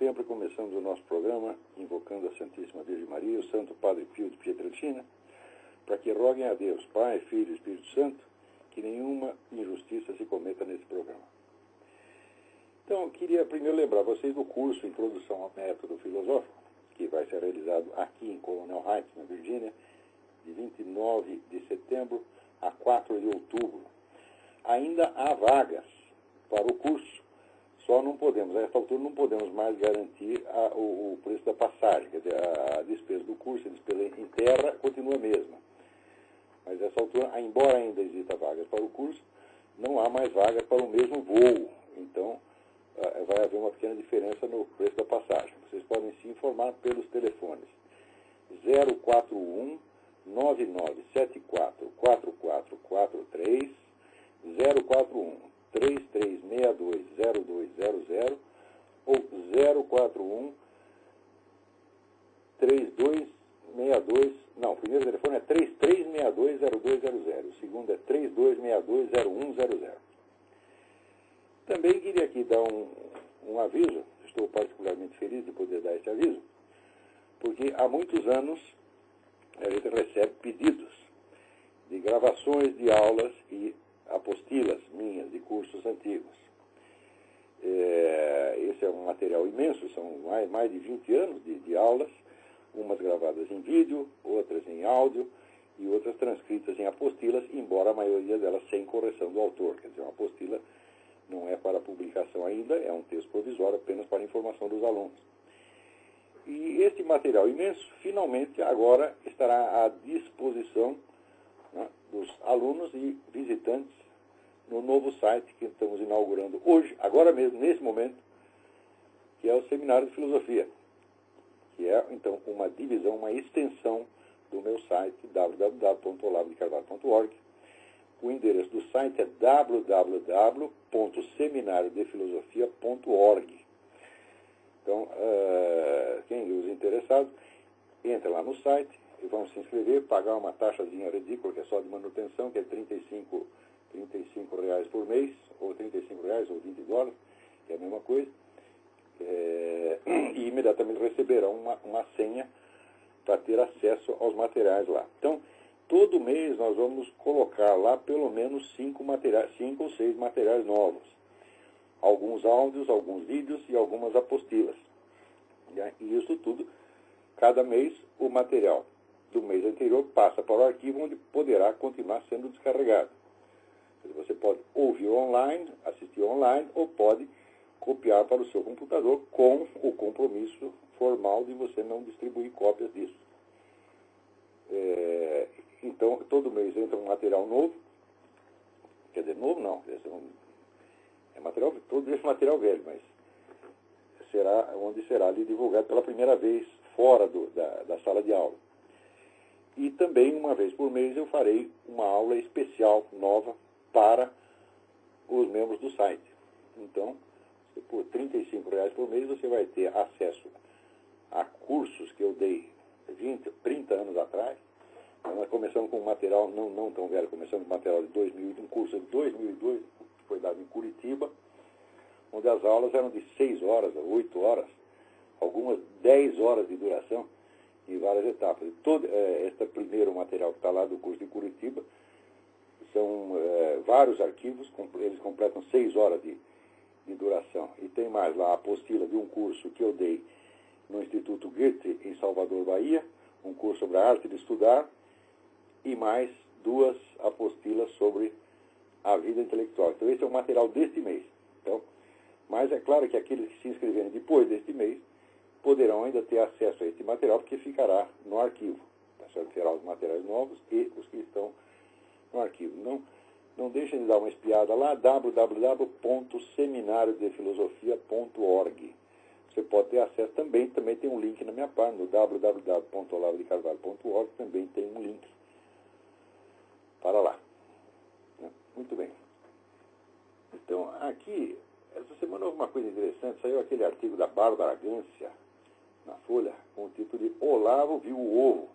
sempre, começamos o nosso programa invocando a Santíssima Virgem Maria, o Santo Padre Pio de Pietrelcina, para que roguem a Deus, Pai, Filho e Espírito Santo, que nenhuma injustiça se cometa nesse programa. Então, eu queria primeiro lembrar vocês do curso Introdução ao Método Filosófico, que vai ser realizado aqui em Colonel Heights, na Virgínia, de 29 de setembro a 4 de outubro. Ainda há vagas para o curso, só não podemos, a esta altura não podemos mais garantir o preço da passagem, quer dizer, a despesa do curso, a despesa em terra continua a mesma. Mas a essa altura, embora ainda exista vagas para o curso, não há mais vagas para o mesmo voo. Então, vai haver uma pequena diferença no preço da passagem. Vocês podem se informar pelos telefones 041 9974 4443, 041 3362 0200 ou 041 3262, não, o primeiro telefone é 3362-0200, o segundo é 3262-0100. Também queria aqui dar um aviso, estou particularmente feliz de poder dar esse aviso, porque há muitos anos a gente recebe pedidos de gravações de aulas e apostilas minhas de cursos antigos. Esse é um material imenso, são mais de 20 anos de aulas, umas gravadas em vídeo, outras em áudio e outras transcritas em apostilas, embora a maioria delas sem correção do autor. Quer dizer, uma apostila não é para publicação ainda, é um texto provisório apenas para informação dos alunos. E este material imenso, finalmente, agora estará à disposição, né, dos alunos e visitantes no novo site que estamos inaugurando hoje, agora mesmo, nesse momento, que é o Seminário de Filosofia, que é, então, uma divisão, uma extensão do meu site, www.olavodecarvalho.org. O endereço do site é www.seminariodefilosofia.org. Então, quem os interessados, entra lá no site e vão se inscrever, pagar uma taxazinha ridícula, que é só de manutenção, que é R$35 por mês, ou R$35 ou $20, que é a mesma coisa. E imediatamente receberão uma senha para ter acesso aos materiais lá. Então, todo mês nós vamos colocar lá pelo menos 5 ou 6 materiais novos. Alguns áudios, alguns vídeos e algumas apostilas. E isso tudo, cada mês, o material do mês anterior passa para o arquivo, onde poderá continuar sendo descarregado. Você pode ouvir online, assistir online, ou pode copiar para o seu computador com o compromisso formal de você não distribuir cópias disso. Então, todo mês entra um material novo. Quer dizer, novo não, todo esse material velho, mas será ali divulgado pela primeira vez fora da sala de aula. E também, uma vez por mês, eu farei uma aula especial, nova, para os membros do site. Então, por R$35 por mês, você vai ter acesso a cursos que eu dei 30 anos atrás. Nós começamos com um material não tão velho, começamos com um material de 2000, um curso de 2002, que foi dado em Curitiba, onde as aulas eram de 6 horas, 8 horas, algumas 10 horas de duração, em várias etapas. E todo este primeiro material que está lá do curso de Curitiba são vários arquivos, eles completam 6 horas de duração. E tem mais lá a apostila de um curso que eu dei no Instituto Goethe, em Salvador, Bahia, um curso sobre a arte de estudar, e mais 2 apostilas sobre a vida intelectual. Então, esse é o material deste mês. Então, mas é claro que aqueles que se inscreverem depois deste mês poderão ainda ter acesso a este material, porque ficará no arquivo. Tá certo? Terá os materiais novos e os que estão no arquivo. Não deixem de dar uma espiada lá, www.seminariodefilosofia.org. Você pode ter acesso também tem um link na minha página, no www.olavodecarvalho.org, também tem um link para lá. Muito bem. Então, aqui, essa semana houve uma coisa interessante, saiu aquele artigo da Bárbara Gância, na Folha, com o título de Olavo viu o ovo.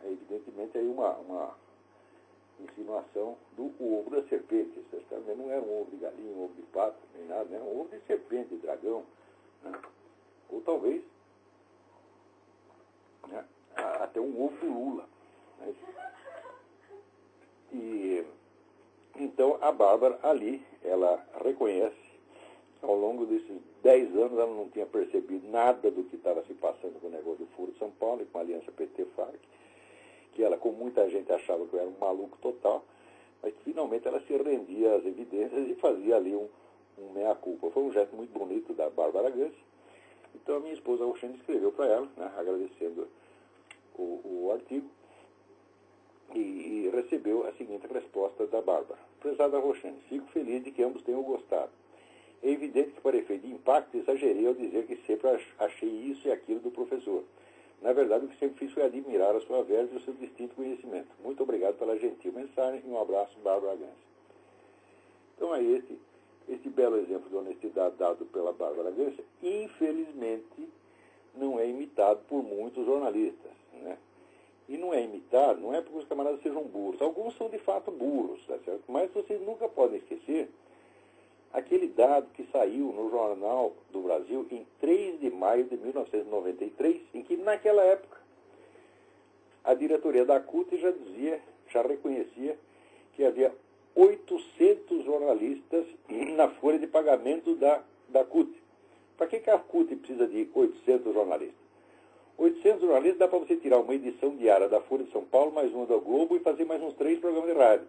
Evidentemente, aí uma insinuação do ovo da serpente. Não era um ovo de galinha, um ovo de pato, nem nada, né? Um ovo de serpente, de dragão, né? Ou talvez, né, até um ovo do Lula. Né? E então a Bárbara ali, ela reconhece, ao longo desses 10 anos ela não tinha percebido nada do que estava se passando com o negócio do Foro de São Paulo e com a aliança PT-FARC, que ela, como muita gente achava que eu era um maluco total, mas que finalmente ela se rendia às evidências e fazia ali um meia-culpa. Foi um gesto muito bonito da Bárbara Gance. Então a minha esposa Roxane escreveu para ela, né, agradecendo o artigo, e recebeu a seguinte resposta da Bárbara. Prezada Roxane, fico feliz de que ambos tenham gostado. É evidente que, para efeito de impacto, exagerei ao dizer que sempre achei isso e aquilo do professor. Na verdade, o que sempre fiz foi admirar a sua verve e o seu distinto conhecimento. Muito obrigado pela gentil mensagem e um abraço, Bárbara Gance. Então, aí, este belo exemplo de honestidade dado pela Bárbara Gance, infelizmente, não é imitado por muitos jornalistas, né? E não é imitado, não é porque os camaradas sejam burros. Alguns são, de fato, burros, tá certo? Mas vocês nunca podem esquecer aquele dado que saiu no Jornal do Brasil em 3 de maio de 1993, em que, naquela época, a diretoria da CUT já reconhecia que havia 800 jornalistas na folha de pagamento da CUT. Para que a CUT precisa de 800 jornalistas? 800 jornalistas dá para você tirar uma edição diária da Folha de São Paulo, mais uma do Globo e fazer mais uns 3 programas de rádio.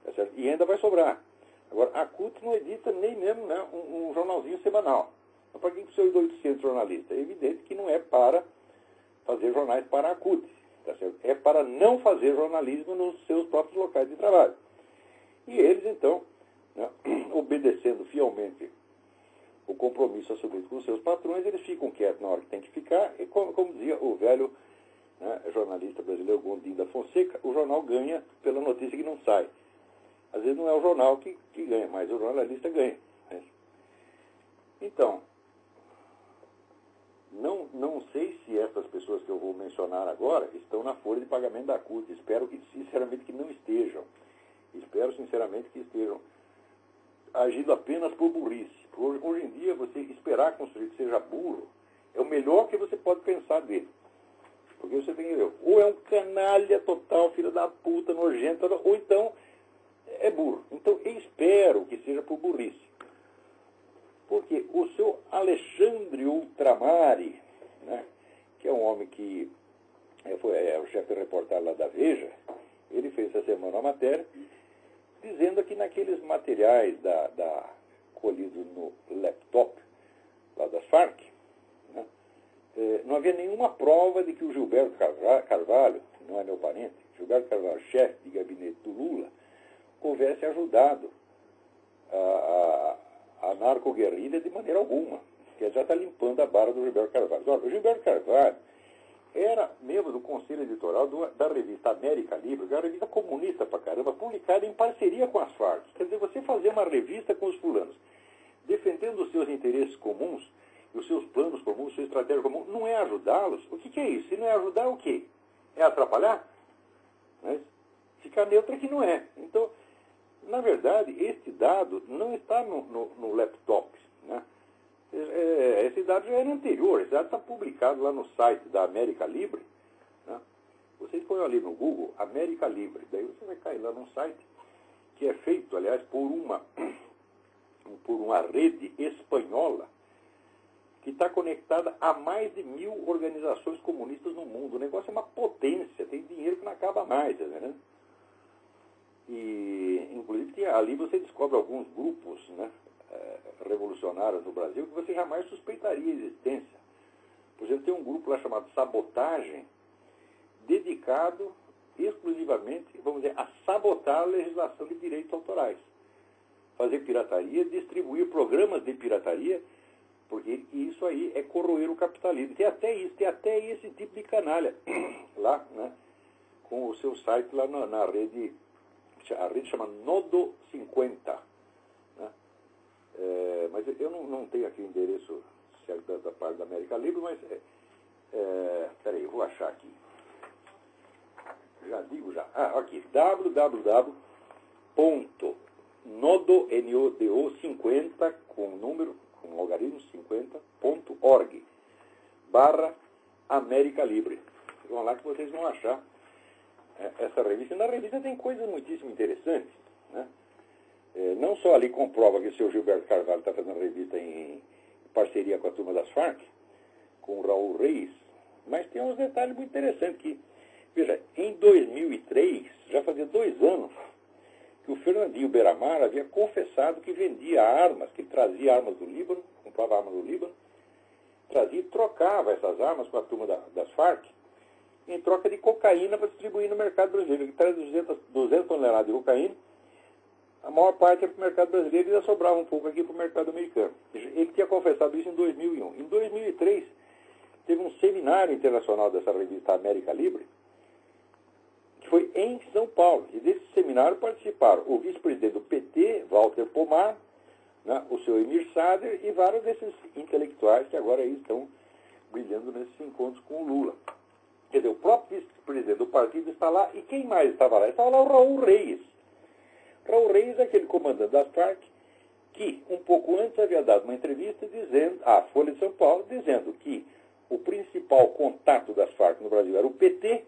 Tá certo? E ainda vai sobrar. Agora, a CUT não edita nem mesmo, né, um jornalzinho semanal. Então, para que precisa de 800 jornalistas? É evidente que não é para fazer jornais para a CUT. Tá certo? É para não fazer jornalismo nos seus próprios locais de trabalho. E eles, então, né, obedecendo fielmente o compromisso assumido com os seus patrões, eles ficam quietos na hora que tem que ficar, e como dizia o velho, né, jornalista brasileiro Gondim da Fonseca, o jornal ganha pela notícia que não sai. Às vezes não é o jornal que ganha, mas o jornalista ganha. Né? Então, não sei se essas pessoas que eu vou mencionar agora estão na folha de pagamento da CUT. Espero que, sinceramente, que não estejam. Espero, sinceramente, que estejam agindo apenas por burrice. Hoje em dia, você esperar que um sujeito seja burro é o melhor que você pode pensar dele. Porque você tem que ver, ou é um canalha total, filho da puta, nojento, ou então é burro. Então, eu espero que seja por burrice. Porque o seu Alexandre Ultramari, né, que é um homem que é o chefe de reportagem lá da Veja, ele fez essa semana uma matéria dizendo que naqueles materiais colhidos no laptop lá das Farc, né, não havia nenhuma prova de que o Gilberto Carvalho, não é meu parente, Gilberto Carvalho, chefe de gabinete do Lula, houvesse ajudado a narcoguerrilha de maneira alguma, que já está limpando a barra do Gilberto Carvalho. Ora, o Gilberto Carvalho era membro do conselho editorial da revista América Livre, que é uma revista comunista pra caramba, publicada em parceria com as Farc. Quer dizer, você fazer uma revista com os fulanos, defendendo os seus interesses comuns, e os seus planos comuns, sua estratégia comum, não é ajudá-los? O que é isso? Se não é ajudar, o quê? É atrapalhar? Mas ficar neutro é que não é. Então, na verdade, este dado não está no laptop, né? Esse dado já era anterior, esse dado está publicado lá no site da América Livre, né? Vocês põem ali no Google, América Livre, daí você vai cair lá num site que é feito, aliás, por uma rede espanhola que está conectada a mais de 1000 organizações comunistas no mundo. O negócio é uma potência, tem dinheiro que não acaba mais, tá vendo? E, inclusive, ali você descobre alguns grupos, né, revolucionários no Brasil que você jamais suspeitaria a existência. Por exemplo, tem um grupo lá chamado Sabotagem, dedicado exclusivamente, vamos dizer, a sabotar a legislação de direitos autorais. Fazer pirataria, distribuir programas de pirataria, porque isso aí é corroer o capitalismo. Tem até isso, tem até esse tipo de canalha lá, né, com o seu site lá na rede. A rede chama Nodo 50. Né? Mas eu não tenho aqui o endereço certo da parte da América Livre, mas peraí, eu vou achar aqui. Já digo já. Aqui, www.nodo50 com número um algarismo 50.org, / América Livre. Vão lá que vocês vão achar essa revista. Na revista tem coisas muitíssimo interessantes, né? Não só ali comprova que o seu Gilberto Carvalho está fazendo a revista em parceria com a turma das Farc, com o Raul Reis, mas tem uns detalhes muito interessantes que, veja, em 2003, já fazia 2 anos, que o Fernandinho Beiramar havia confessado que vendia armas, que ele trazia armas do Líbano, comprava armas do Líbano, trazia e trocava essas armas com a turma das Farc, em troca de cocaína para distribuir no mercado brasileiro. Ele traz 200 toneladas de cocaína, a maior parte é para o mercado brasileiro e ainda sobrava um pouco aqui para o mercado americano. Ele tinha confessado isso em 2001. Em 2003, teve um seminário internacional dessa revista América Livre, que foi em São Paulo. E desse seminário participaram o vice-presidente do PT, Walter Pomar, né, o seu Emir Sader e vários desses intelectuais que agora aí estão brilhando nesses encontros com o Lula. Quer dizer, o próprio vice-presidente do partido está lá. E quem mais estava lá? Estava lá o Raul Reis. Raul Reis é aquele comandante das Farc que, um pouco antes, havia dado uma entrevista à Folha de São Paulo, dizendo que o principal contato das Farc no Brasil era o PT,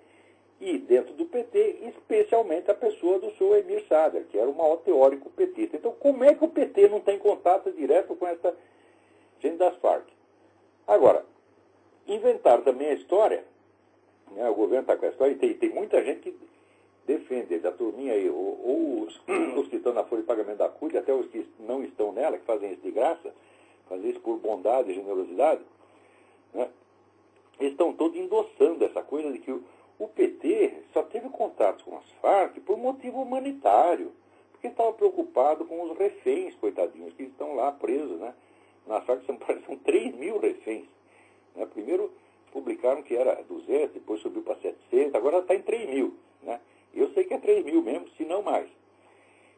e dentro do PT, especialmente a pessoa do seu Emir Sader, que era o maior teórico petista. Então, como é que o PT não tem contato direto com essa gente das Farc? Agora, inventaram também a história, né, o governo está com a história, e tem muita gente que defende, da turminha aí, ou os que estão na folha de pagamento da CUT, até os que não estão nela, que fazem isso de graça, fazem isso por bondade e generosidade, né? Eles estão todos endossando essa coisa de que o PT só teve contato com as Farc por motivo humanitário, porque estava preocupado com os reféns, coitadinhos, que estão lá presos, né? Nas Farc são 3 mil reféns, né? Primeiro publicaram que era 200, depois subiu para 700, agora está em 3 mil, né? Eu sei que é 3 mil mesmo, se não mais.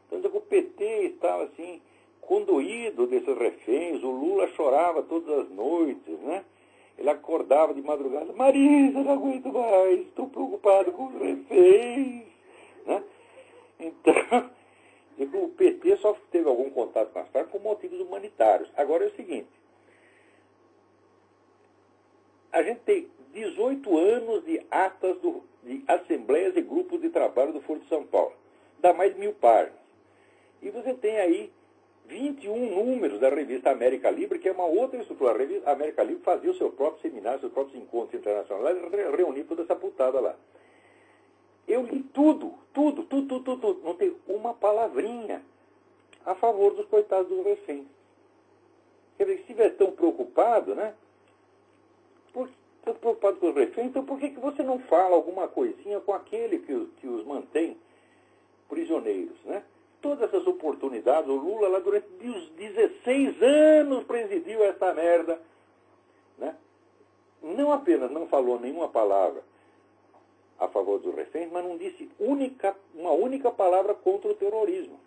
Então, o PT estava, assim, condoído desses reféns. O Lula chorava todas as noites, né? Ele acordava de madrugada. Marisa, não aguento mais, estou preocupado com os reféns, né? Então, o PT só teve algum contato com as Farc por motivos humanitários. Agora é o seguinte. A gente tem 18 anos de atas de assembleias e grupos de trabalho do Foro de São Paulo. Dá mais de 1000 páginas. E você tem aí 21 números da revista América Livre, que é uma outra estrutura. A revista América Livre fazia o seu próprio seminário, seus próprios encontros internacionais, reunir toda essa putada lá. Eu li tudo. Não tem uma palavrinha a favor dos coitados dos reféns. Quer dizer, se estiver tão preocupado, né? Estou preocupado com os reféns, então por que você não fala alguma coisinha com aquele que os mantém prisioneiros, né? Todas essas oportunidades, o Lula lá durante os 16 anos presidiu essa merda, né? Não apenas não falou nenhuma palavra a favor dos reféns, mas não disse uma única palavra contra o terrorismo.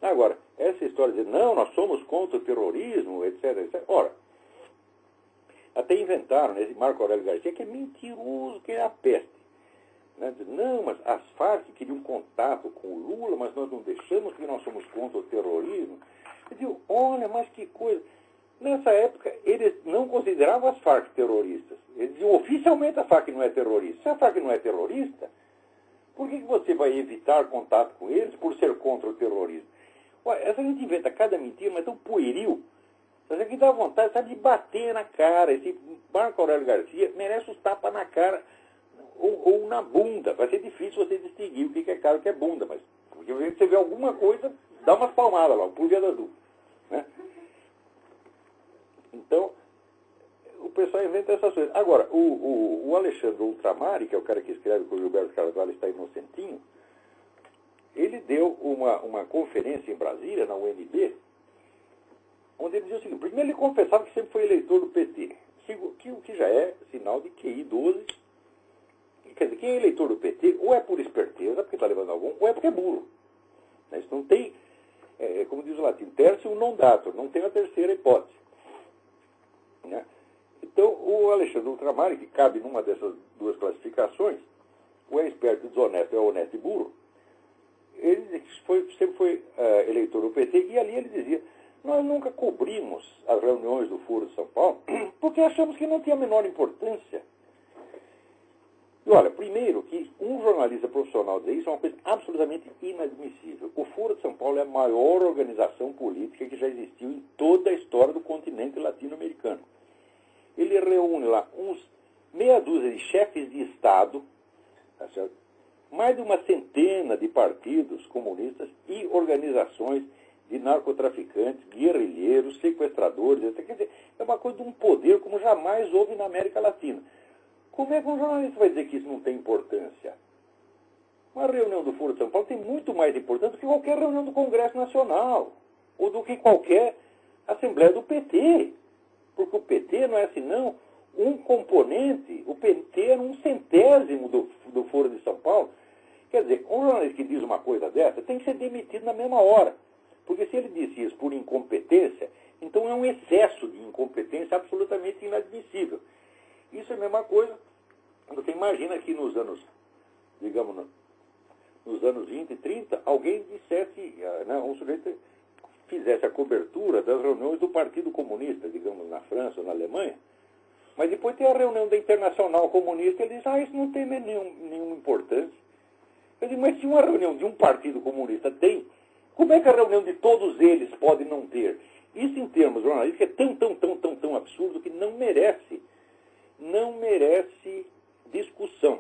Agora, essa história de dizer, não, nós somos contra o terrorismo, etc, etc. Ora, até inventaram, né, esse Marco Aurélio Garcia, que é mentiroso, que é a peste. Né? Não, mas as Farc queriam contato com o Lula, mas nós não deixamos porque nós somos contra o terrorismo. Eu digo, olha, mas que coisa. Nessa época, eles não consideravam as Farc terroristas. Eles diziam, oficialmente a Farc não é terrorista. Se a Farc não é terrorista, por que você vai evitar contato com eles por ser contra o terrorismo? Olha, essa gente inventa cada mentira, mas é tão pueril. Mas é que dá vontade, sabe, de bater na cara. Esse Marco Aurélio Garcia merece os tapas na cara ou na bunda. Vai ser difícil você distinguir o que é cara e o que é bunda, mas porque você vê alguma coisa, dá umas palmadas lá, por via da dúvida, né? Então, o pessoal inventa essas coisas. Agora, o Alexandre Ultramari, que é o cara que escreve que o Gilberto Carvalho está inocentinho, ele deu uma conferência em Brasília, na UNB, onde ele dizia o seguinte: primeiro, ele confessava que sempre foi eleitor do PT, o que já é sinal de QI 12. Quer dizer, quem é eleitor do PT, ou é por esperteza, porque está levando algum, ou é porque é burro. Isso não tem, como diz o latim, tertium non datur, não tem a terceira hipótese. Né? Então, o Alexandre Ultramari, que cabe numa dessas duas classificações, ou é esperto e desonesto, ou é honesto e burro, ele sempre foi eleitor do PT, e ali ele dizia, Nós nunca cobrimos as reuniões do Foro de São Paulo porque achamos que não tinha a menor importância. E olha, primeiro que um jornalista profissional dizer isso é uma coisa absolutamente inadmissível. O Foro de São Paulo é a maior organização política que já existiu em toda a história do continente latino-americano. Ele reúne lá uns meia dúzia de chefes de Estado, tá certo? Mais de uma centena de partidos comunistas e organizações de narcotraficantes, guerrilheiros, sequestradores, etc. Quer dizer, é uma coisa de um poder como jamais houve na América Latina. Como é que um jornalista vai dizer que isso não tem importância? Uma reunião do Foro de São Paulo tem muito mais importância do que qualquer reunião do Congresso Nacional, ou do que qualquer assembleia do PT. Porque o PT não é senão um componente, o PT era um centésimo do Foro de São Paulo. Quer dizer, um jornalista que diz uma coisa dessa tem que ser demitido na mesma hora. Porque se ele disse isso por incompetência, então é um excesso de incompetência absolutamente inadmissível. Isso é a mesma coisa. Você imagina que nos anos, digamos, nos anos 20 e 30, alguém dissesse, né, um sujeito fizesse a cobertura das reuniões do Partido Comunista, digamos, na França ou na Alemanha, mas depois tem a reunião da Internacional Comunista e ele diz, isso não tem nenhuma importância. Eu digo, mas se uma reunião de um Partido Comunista tem, como é que a reunião de todos eles pode não ter? Isso, em termos jornalísticos, é tão absurdo que não merece discussão.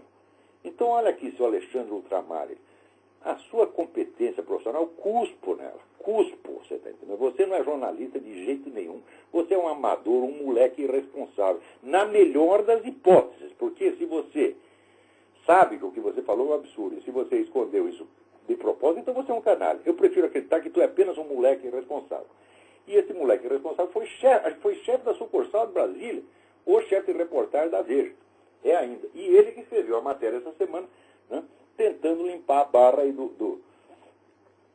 Então, olha aqui, seu Alexandre Ultramar, a sua competência profissional, cuspo nela. Cuspo, você está entendendo? Você não é jornalista de jeito nenhum. Você é um amador, um moleque irresponsável. Na melhor das hipóteses, porque se você sabe que o que você falou é um absurdo, e se você escondeu isso de propósito, então você é um canalha. Eu prefiro acreditar que tu é apenas um moleque irresponsável. E esse moleque irresponsável foi chefe da sucursal de Brasília, ou chefe de reportagem da Veja. É ainda. E ele que escreveu a matéria essa semana, né, tentando limpar a barra aí do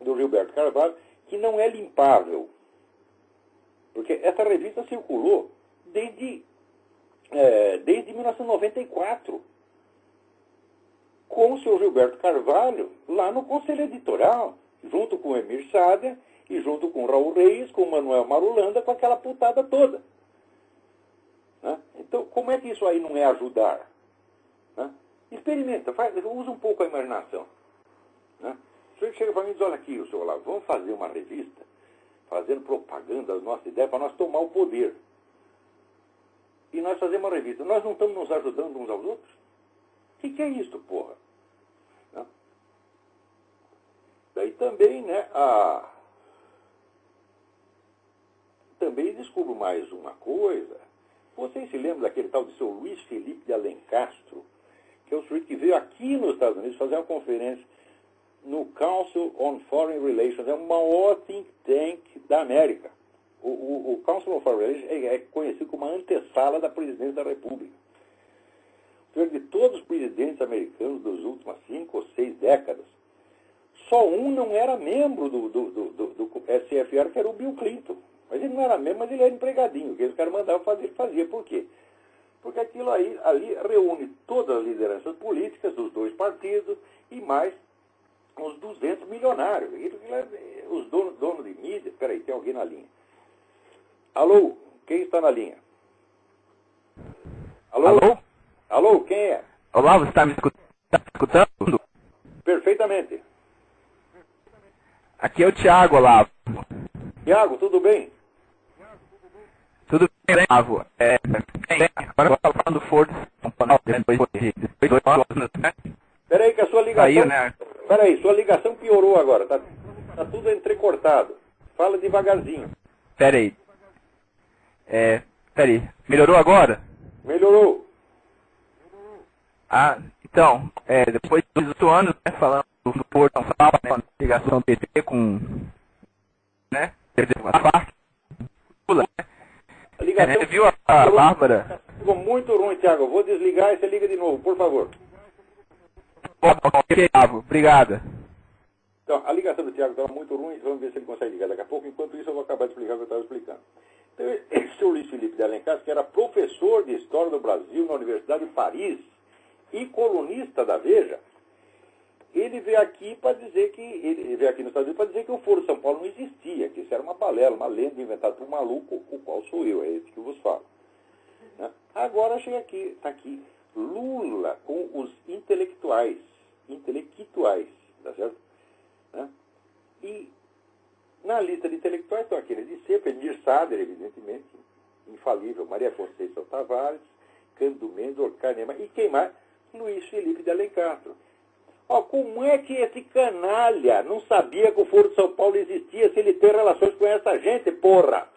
Gilberto Carvalho, que não é limpável. Porque essa revista circulou desde 1994, com o senhor Gilberto Carvalho lá no Conselho Editorial, junto com o Emir Sader e junto com o Raul Reis, com o Manuel Marulanda, com aquela putada toda. Né? Então, como é que isso aí não é ajudar? Né? Experimenta, usa um pouco a imaginação. Né? O senhor chega para mim e diz, olha aqui, o senhor Olavo, vamos fazer uma revista, fazendo propaganda das nossas ideias para nós tomar o poder. E nós fazemos uma revista. Nós não estamos nos ajudando uns aos outros? O que é isso, porra? Né? Daí também, né, também descubro mais uma coisa. Vocês se lembram daquele tal de seu Luiz Felipe de Alencastro, que é o sujeito que veio aqui nos Estados Unidos fazer uma conferência no Council on Foreign Relations, é o maior think tank da América. O Council on Foreign Relations é conhecido como a antessala da presidência da República. De todos os presidentes americanos das últimas 5 ou 6 décadas, só um não era membro do SFR, que era o Bill Clinton. Mas ele não era membro, mas ele era empregadinho. O que os caras mandavam fazer, ele fazia. Por quê? Porque aquilo aí, ali reúne todas as lideranças políticas dos dois partidos e mais uns 200 milionários. Os donos de mídia. Espera aí, tem alguém na linha. Alô? Quem está na linha? Alô? Alô? Alô, quem é? Olá, você está me escutando? Perfeitamente. Aqui é o Thiago, Olavo. Tiago, tudo bem? Tudo bem, Olavo? Agora eu estou falando do Foro de São Paulo, depois de 2 anos, né? Peraí que a sua ligação... Saiu, né? Peraí, sua ligação piorou agora, tá tudo entrecortado. Fala devagarzinho. Peraí, melhorou agora? Melhorou. Então, depois de 8 anos, né, falando do Foro de São Paulo, né, ligação do PT com, né, a FARC, né? A ligação... Viu a Bárbara? Ficou muito ruim, Tiago. Eu vou desligar e você liga de novo, por favor. Ok, Olavo, obrigada. Então, a ligação do Tiago estava muito ruim, vamos ver se ele consegue ligar daqui a pouco. Enquanto isso, eu vou acabar de explicar o que eu estava explicando. Então, esse Luiz Felipe de Alencastro, que era professor de História do Brasil na Universidade de Paris e colunista da Veja, ele veio aqui para dizer que, ele veio aqui nos Estados Unidos para dizer que o Foro de São Paulo não existia, que isso era uma balela, uma lenda inventada por um maluco, o qual sou eu, é esse que eu vos falo. Né? Agora chega aqui, está aqui, Lula com os intelectuais, tá certo? Né? E na lista de intelectuais estão aqueles de sempre, Emir Sader, evidentemente, infalível, Maria Conceição Tavares, Cândido Mendes, Orcanema, e quem mais? Luiz Felipe de Alencastro. Ó, como é que esse canalha não sabia que o Foro de São Paulo existia se ele tem relações com essa gente, porra?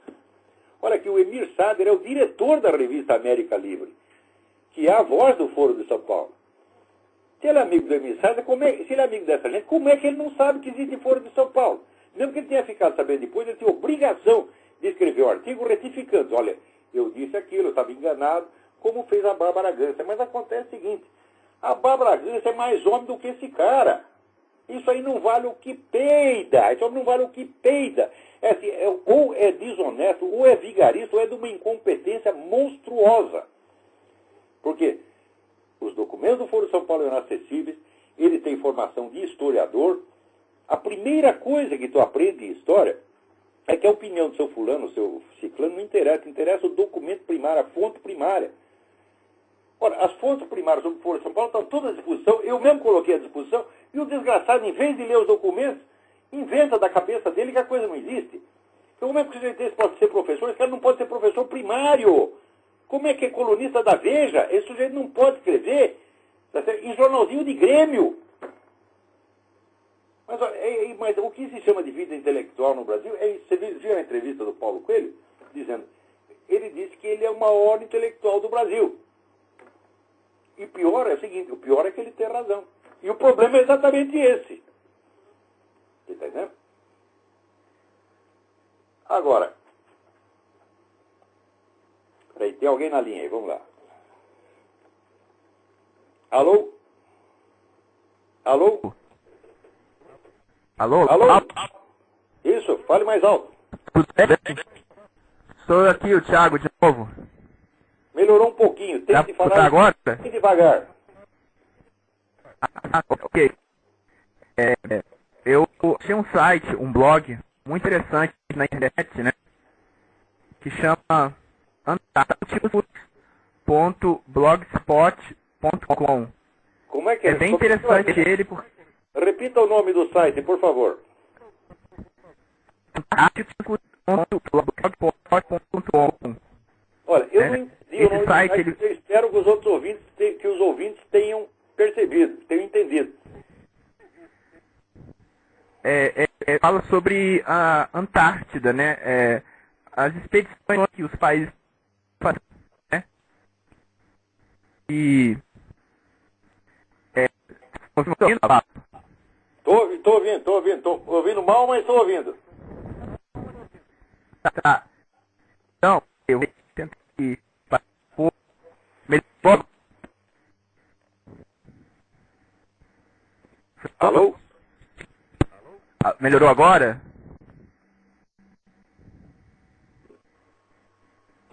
Olha que o Emir Sader é o diretor da revista América Livre, que é a voz do Foro de São Paulo. Se ele é amigo do Emir Sader, se ele é amigo dessa gente, como é que ele não sabe que existe Foro de São Paulo? Mesmo que ele tenha ficado sabendo depois, ele tinha obrigação de escrever um artigo retificando. Olha, eu disse aquilo, eu estava enganado, como fez a Bárbara Gância. Mas acontece o seguinte, a Bárbara Gância é mais homem do que esse cara. Isso aí não vale o que peida. Isso não vale o que peida. É assim, ou é desonesto, ou é vigarista, ou é de uma incompetência monstruosa. Por quê? Os documentos do Foro de São Paulo são inacessíveis, ele tem formação de historiador. A primeira coisa que tu aprende em história é que a opinião do seu fulano, do seu ciclano, não interessa. Interessa o documento primário, a fonte primária. Ora, as fontes primárias sobre o Foro de São Paulo estão todas à disposição, eu mesmo coloquei à disposição, e o desgraçado, em vez de ler os documentos, inventa da cabeça dele que a coisa não existe. Então, como é que o sujeito desse pode ser professor? Esse cara não pode ser professor primário. Como é que é colunista da Veja? Esse sujeito não pode escrever em jornalzinho de Grêmio. Mas o que se chama de vida intelectual no Brasil é isso. Você viu a entrevista do Paulo Coelho? Ele disse que ele é o maior intelectual do Brasil. E o pior é o seguinte, o pior é que ele tem razão. E o problema é exatamente esse. Você está entendendo? Agora, peraí, tem alguém na linha aí, vamos lá. Alô? Alô? Alô? Alô? Isso, fale mais alto. Sou aqui o Thiago de novo. Melhorou um pouquinho, tente falar agora? bem devagar. Ok. Eu tinha um site, um blog muito interessante na internet, né? Que chama antarcticus.blogspot.com. Como é que é? É bem interessante ele porque... Repita o nome do site, por favor. antarcticus.blogspot.com. Olha, eu não entendi o nome do site, ele... eu espero que os ouvintes tenham percebido, tenham entendido. Fala sobre a Antártida, né? As expedições que os países fazem, né? E... Tô ouvindo mal, mas tô ouvindo. Tá. Então, eu tento que... Alô? Melhorou agora?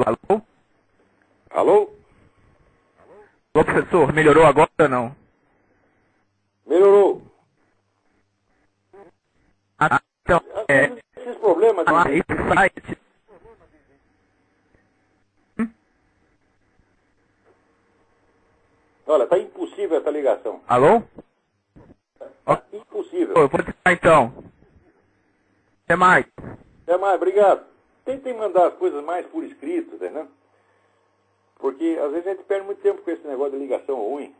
Alô? Alô? Alô, professor, melhorou agora ou não? Melhorou. Então, esses problemas... esse site... Olha, tá impossível essa ligação. Alô? Tá impossível. Eu vou tentar então. Até mais. Até mais, obrigado. Tentem mandar as coisas mais por escrito, né? Porque às vezes a gente perde muito tempo com esse negócio de ligação ruim.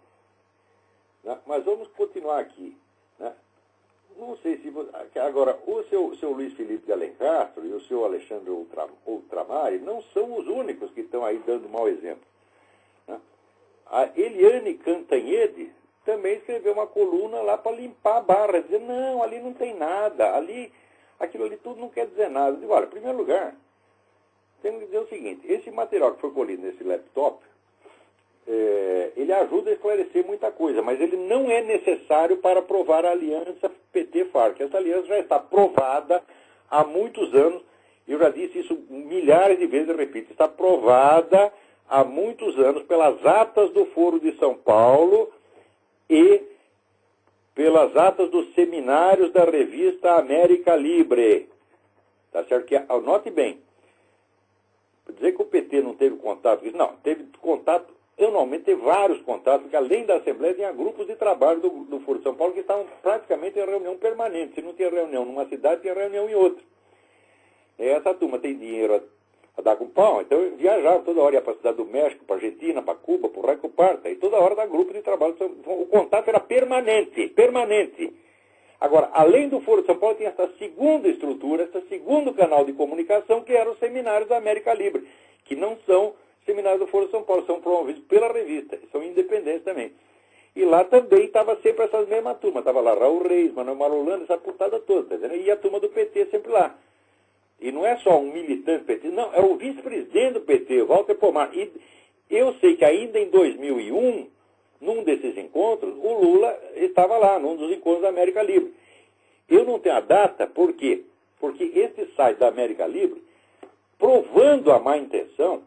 Né? Mas vamos continuar aqui. Né? Não sei se... Agora, o seu Luiz Felipe de Alencastro e o seu Alexandre Ultramari não são os únicos que estão aí dando mau exemplo. Né? A Eliane Cantanhede também escreveu uma coluna lá para limpar a barra, dizer, não, ali não tem nada, aquilo ali tudo não quer dizer nada. Eu digo, olha, em primeiro lugar, temos que dizer o seguinte, esse material que foi colhido nesse laptop, ele ajuda a esclarecer muita coisa, mas ele não é necessário para provar a aliança PT-FARC. Essa aliança já está provada há muitos anos, eu já disse isso milhares de vezes, eu repito, está provada há muitos anos pelas atas do Foro de São Paulo e pelas atas dos seminários da revista América Libre. Tá certo? Que, anote bem, dizer que o PT não teve contato, não, teve contato, anualmente teve vários contatos, porque além da Assembleia tinha grupos de trabalho do Foro de São Paulo que estavam praticamente em reunião permanente. Se não tinha reunião numa cidade, tinha reunião em outra. E essa turma tem dinheiro a dar com pau, então eu viajava toda hora, ia para a cidade do México, para a Argentina, para Cuba, para o Raio Parta, e toda hora da grupo de trabalho. O contato era permanente, permanente. Agora, além do Foro de São Paulo, tinha essa segunda estrutura, esse segundo canal de comunicação, que eram os seminários da América Libre, que não são seminários do Foro de São Paulo, são promovidos pela revista, são independentes também. E lá também estava sempre essas mesmas turmas, estava lá Raul Reis, Manuel Marolanda, essa putada toda, tá vendo? E a turma do PT sempre lá. E não é só um militante do PT, não, é o vice-presidente do PT, Walter Pomar. E eu sei que ainda em 2001, num desses encontros, o Lula estava lá, num dos encontros da América Livre. Eu não tenho a data, por quê? Porque esse site da América Livre, provando a má intenção,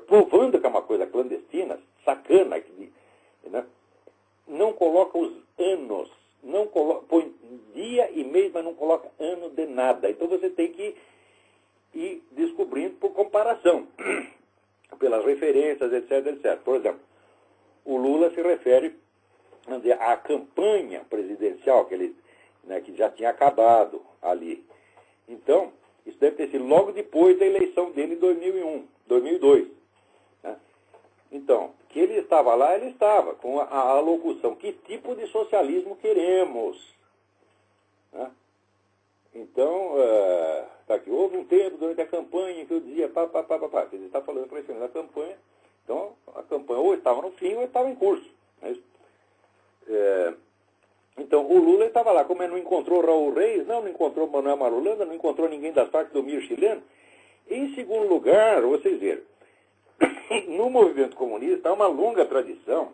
provando que é uma coisa clandestina, sacana, né? Não coloca os anos, não coloca, põe dia e mês, mas não coloca ano de nada. Então você tem que ir descobrindo por comparação, pelas referências, etc, etc. Por exemplo, o Lula se refere, vamos dizer, à campanha presidencial que já tinha acabado ali. Então, isso deve ter sido logo depois da eleição dele em 2002. Né? Então, que ele estava lá, ele estava, com a locução, que tipo de socialismo queremos? Né? Então, tá aqui, houve um tempo durante a campanha que eu dizia ele está falando para a campanha, então a campanha ou estava no fim ou estava em curso. Né? Então, o Lula estava lá, como ele não encontrou Raul Reis, não encontrou Manuel Marolanda, não encontrou ninguém das Farc do Mir chileno. Em segundo lugar, vocês viram, no movimento comunista há uma longa tradição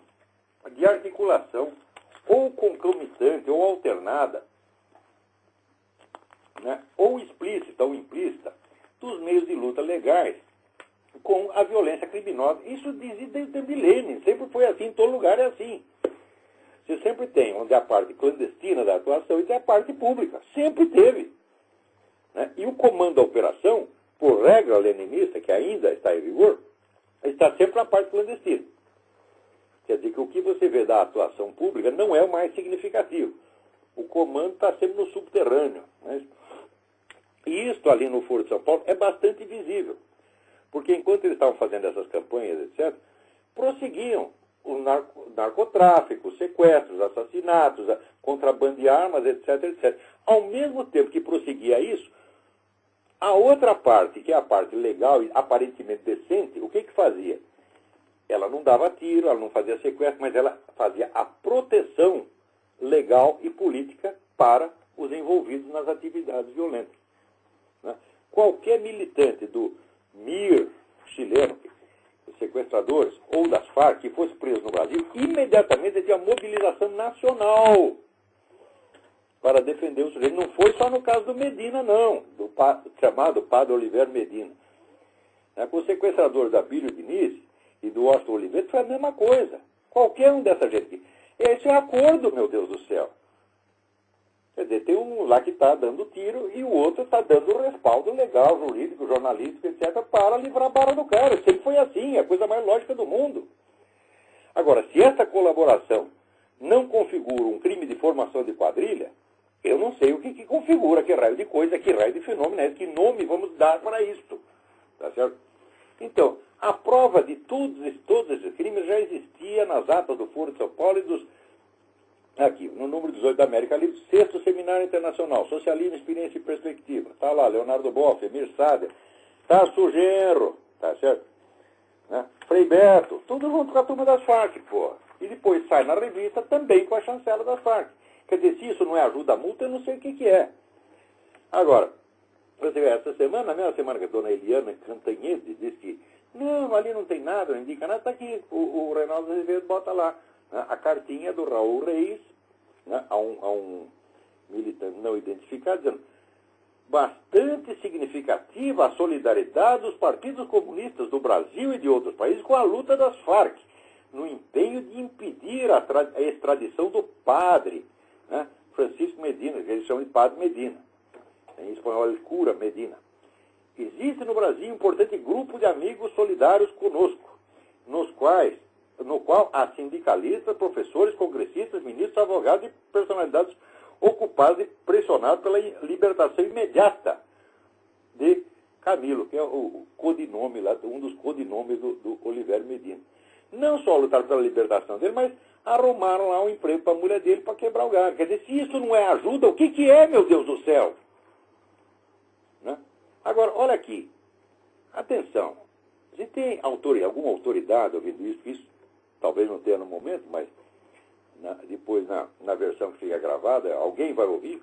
de articulação ou concomitante ou alternada, né, ou explícita ou implícita, dos meios de luta legais com a violência criminosa. Isso desde milênios, sempre foi assim, em todo lugar é assim. Você sempre tem onde é a parte clandestina da atuação e tem a parte pública. Sempre teve. Né? E o comando da operação, por regra leninista, que ainda está em vigor, está sempre na parte clandestina. Quer dizer que o que você vê da atuação pública não é o mais significativo. O comando está sempre no subterrâneo. Né? E isto ali no Foro de São Paulo é bastante visível. Porque enquanto eles estavam fazendo essas campanhas, etc., prosseguiam o narcotráfico, sequestros, assassinatos, contrabando de armas, etc, etc. Ao mesmo tempo que prosseguia isso, a outra parte, que é a parte legal e aparentemente decente, o que fazia? Ela não dava tiro, ela não fazia sequestro, mas ela fazia a proteção legal e política para os envolvidos nas atividades violentas. Né? Qualquer militante do MIR chileno, sequestradores, ou das Farc, que fosse preso no Brasil, imediatamente havia mobilização nacional para defender o sujeito. Não foi só no caso do Medina, não, do chamado Padre Oliveira Medina. Com os sequestradores da Bílio Diniz e do Washington Oliveira foi a mesma coisa. Qualquer um dessa gente aqui. Esse é acordo, meu Deus do céu. Quer dizer, tem um lá que está dando tiro e o outro está dando respaldo legal, jurídico, jornalístico, etc., para livrar a barra do cara. Sempre foi assim, é a coisa mais lógica do mundo. Agora, se essa colaboração não configura um crime de formação de quadrilha, eu não sei o que configura, que raio de coisa, que raio de fenômeno é esse, que nome vamos dar para isto. Tá certo? Então, a prova de todos esses crimes já existia nas atas do Foro de São Paulo e dos... Aqui, no número 18 da América Livre, 6º Seminário Internacional, Socialismo, Experiência e Perspectiva. Está lá, Leonardo Boff, Emir Sader, Tasso Genro, tá certo? Né? Frei Beto, tudo junto com a turma das Farc, pô. E depois sai na revista também com a chancela das Farc. Quer dizer, se isso não é ajuda a multa, eu não sei o que é. Agora, você vê, essa semana, na mesma semana que a dona Eliana Cantanhede disse que não, ali não tem nada, não indica nada, está aqui, o Reinaldo Azevedo bota lá. A cartinha do Raul Reis, né, a um militante não identificado, dizendo bastante significativa a solidariedade dos partidos comunistas do Brasil e de outros países com a luta das Farc. no empenho de impedir a extradição do padre, né, Francisco Medina, que eles chamam de Padre Medina. Em espanhol, ele cura Medina. Existe no Brasil um importante grupo de amigos solidários conosco, no qual há sindicalistas, professores, congressistas, ministros, advogados e personalidades ocupadas e pressionadas pela libertação imediata de Camilo, que é o codinome lá, um dos codinomes do Olivério Medina. Não só lutaram pela libertação dele, mas arrumaram lá um emprego para a mulher dele para quebrar o galho. Quer dizer, se isso não é ajuda, o que é, meu Deus do céu? Né? Agora, olha aqui. Atenção. Se tem alguma autoridade ouvindo isso talvez não tenha no momento, mas depois na versão que fica gravada, alguém vai ouvir.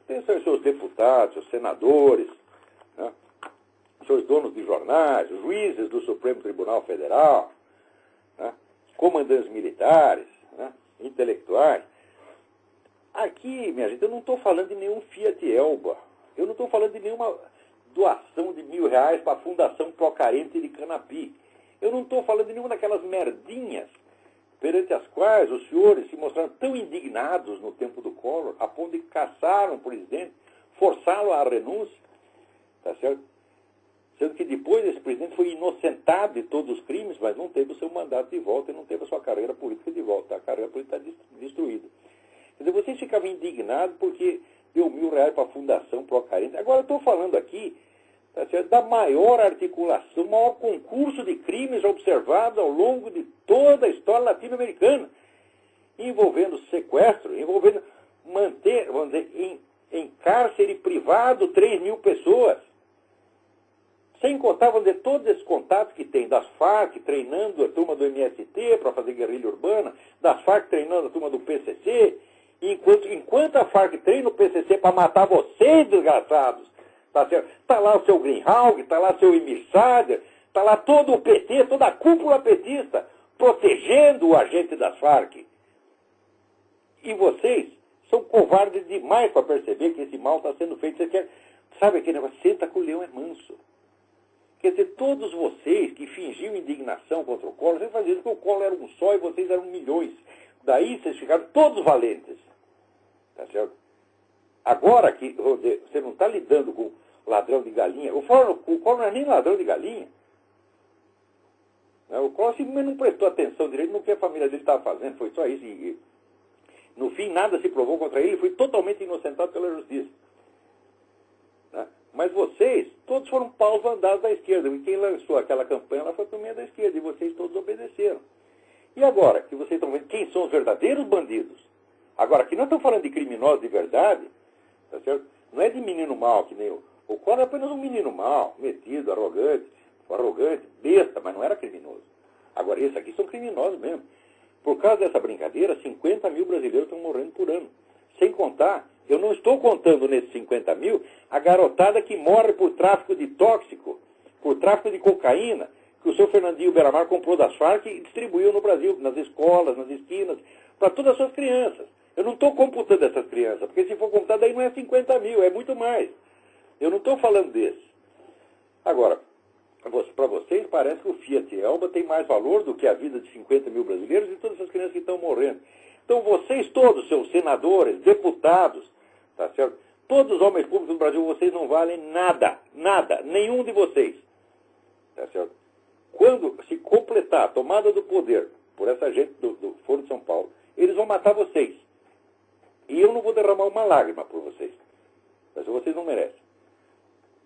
Atenção, seus deputados, seus senadores, né? Seus donos de jornais, os juízes do Supremo Tribunal Federal, né? Comandantes militares, né? Intelectuais. Aqui, minha gente, eu não estou falando de nenhum Fiat Elba. Eu não estou falando de nenhuma doação de R$1.000 para a Fundação Procarente de Canapi. Eu não estou falando de nenhuma daquelas merdinhas perante as quais os senhores se mostraram tão indignados no tempo do Collor, a ponto de caçar um presidente, forçá-lo à renúncia, tá certo? Sendo que depois esse presidente foi inocentado de todos os crimes, mas não teve o seu mandato de volta e não teve a sua carreira política de volta. A carreira política está destruída. Quer dizer, vocês ficavam indignados porque deu R$1.000 para a Fundação Procarente. Agora eu estou falando aqui, tá certo, da maior articulação, o maior concurso de crimes observados ao longo de toda a história latino-americana, envolvendo sequestro, envolvendo manter, vamos dizer, em cárcere privado 3.000 pessoas. Sem contar, vamos dizer, todos esses contatos que tem das Farc treinando a turma do MST para fazer guerrilha urbana, das Farc treinando a turma do PCC, enquanto a Farc treina o PCC para matar vocês, desgraçados, tá certo? Tá lá o seu Greenhalgh, tá lá o seu Emir Sader, tá lá todo o PT, toda a cúpula petista, protegendo o agente das Farc. E vocês são covardes demais para perceber que esse mal está sendo feito. Você quer, sabe aquele negócio? Senta com o leão é manso. Quer dizer, todos vocês que fingiam indignação contra o Collor, vocês faziam isso porque o Collor era um só e vocês eram milhões. Daí vocês ficaram todos valentes. Tá certo? Agora que você não está lidando com ladrão de galinha, o Collor não é nem ladrão de galinha. O Collor simplesmente não prestou atenção direito no que a família dele estava fazendo, foi só isso. E, no fim, nada se provou contra ele, foi totalmente inocentado pela justiça. Né? Mas vocês, todos foram paus vandados da esquerda, e quem lançou aquela campanha ela foi por meio da esquerda, e vocês todos obedeceram. E agora, que vocês estão vendo quem são os verdadeiros bandidos? Agora, aqui nós estamos falando de criminosos de verdade, tá certo? Não é de menino mau, que nem o Collor é apenas um menino mau, metido, arrogante, besta, mas não era criminoso. Agora, esses aqui são criminosos mesmo. Por causa dessa brincadeira, 50.000 brasileiros estão morrendo por ano. Sem contar, eu não estou contando nesses 50.000 a garotada que morre por tráfico de tóxico, por tráfico de cocaína, que o seu Fernandinho Beiramar comprou das Farc e distribuiu no Brasil, nas escolas, nas esquinas, para todas as suas crianças. Eu não estou computando essas crianças, porque se for computar, daí não é 50.000, é muito mais. Eu não estou falando desses. Agora, para vocês, parece que o Fiat Elba tem mais valor do que a vida de 50.000 brasileiros e todas essas crianças que estão morrendo. Então, vocês todos, seus senadores, deputados, tá certo? Todos os homens públicos do Brasil, vocês não valem nada, nada, nenhum de vocês. Tá certo? Quando se completar a tomada do poder por essa gente do Foro de São Paulo, eles vão matar vocês. E eu não vou derramar uma lágrima por vocês. Mas vocês não merecem.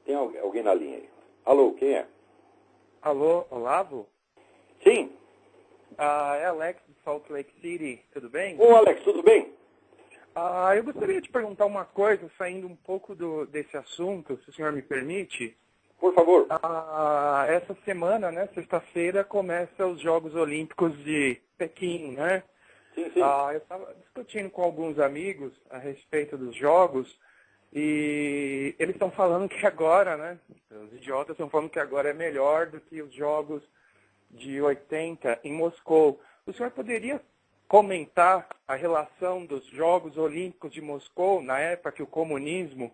Tem alguém na linha aí? Alô, quem é? Alô, Olavo? Sim. É Alex de Salt Lake City, tudo bem? Ô, Alex, tudo bem? Eu gostaria de perguntar uma coisa, saindo um pouco desse assunto, se o senhor me permite. Por favor. Essa semana, né, sexta-feira, começa os Jogos Olímpicos de Pequim, né? Sim, sim. Eu estava discutindo com alguns amigos a respeito dos Jogos e eles estão falando que agora, né, os idiotas estão falando que agora é melhor do que os Jogos de 80 em Moscou. O senhor poderia comentar a relação dos Jogos Olímpicos de Moscou, na época que o comunismo,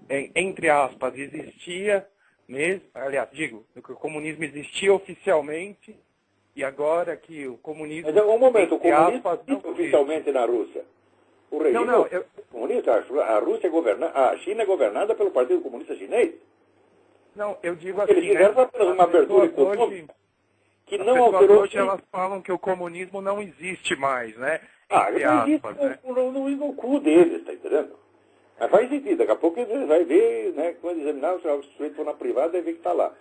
entre aspas, existia mesmo, aliás, digo, que o comunismo existia oficialmente E agora que o comunismo... Mas, um momento, o comunismo não existe oficialmente na Rússia. O regime comunista, a Rússia a China é governada pelo Partido Comunista Chinês. Não, eu digo assim, eles fizeram apenas uma abertura econômica que não alterou... Hoje elas falam que o comunismo não existe mais, né? Não existe no cu deles, tá entendendo? Mas faz sentido, daqui a pouco você vai ver, né, quando examinar, se o sujeito for na privada, vai ver que está lá.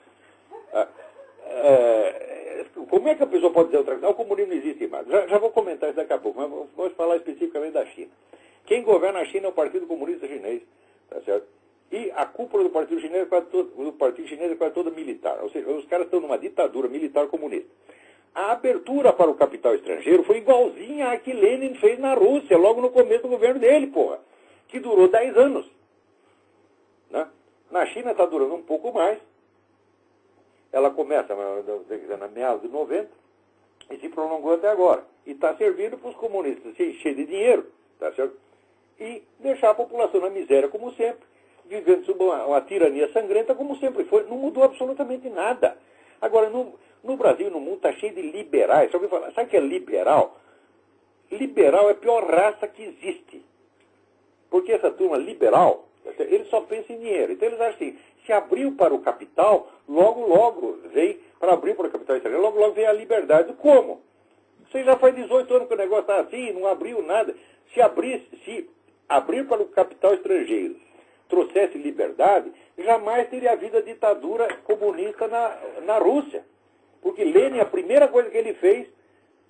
Como é que a pessoa pode dizer outra coisa? O comunismo não existe mais. Já vou comentar isso daqui a pouco, mas vamos falar especificamente da China. Quem governa a China é o Partido Comunista Chinês, tá certo? E a cúpula do Partido Chinês é quase toda militar. Ou seja, os caras estão numa ditadura militar comunista. A abertura para o capital estrangeiro foi igualzinha à que Lenin fez na Rússia, logo no começo do governo dele, porra, que durou 10 anos. Né? Na China está durando um pouco mais. Ela começa na meados de 90 e se prolongou até agora. E está servindo para os comunistas se encher de dinheiro, tá certo? E deixar a população na miséria como sempre, vivendo sob uma tirania sangrenta como sempre foi. Não mudou absolutamente nada. Agora, no Brasil e no mundo está cheio de liberais. Sabe o que é liberal? Liberal é a pior raça que existe. Porque essa turma liberal, eles só pensam em dinheiro. Então eles acham assim, se abriu para o capital, logo vem, para abrir para o capital estrangeiro, logo vem a liberdade. Como? Você já faz 18 anos que o negócio está assim, não abriu nada. Se abrir para o capital estrangeiro trouxesse liberdade, jamais teria havido a ditadura comunista na Rússia. Porque Lenin, a primeira coisa que ele fez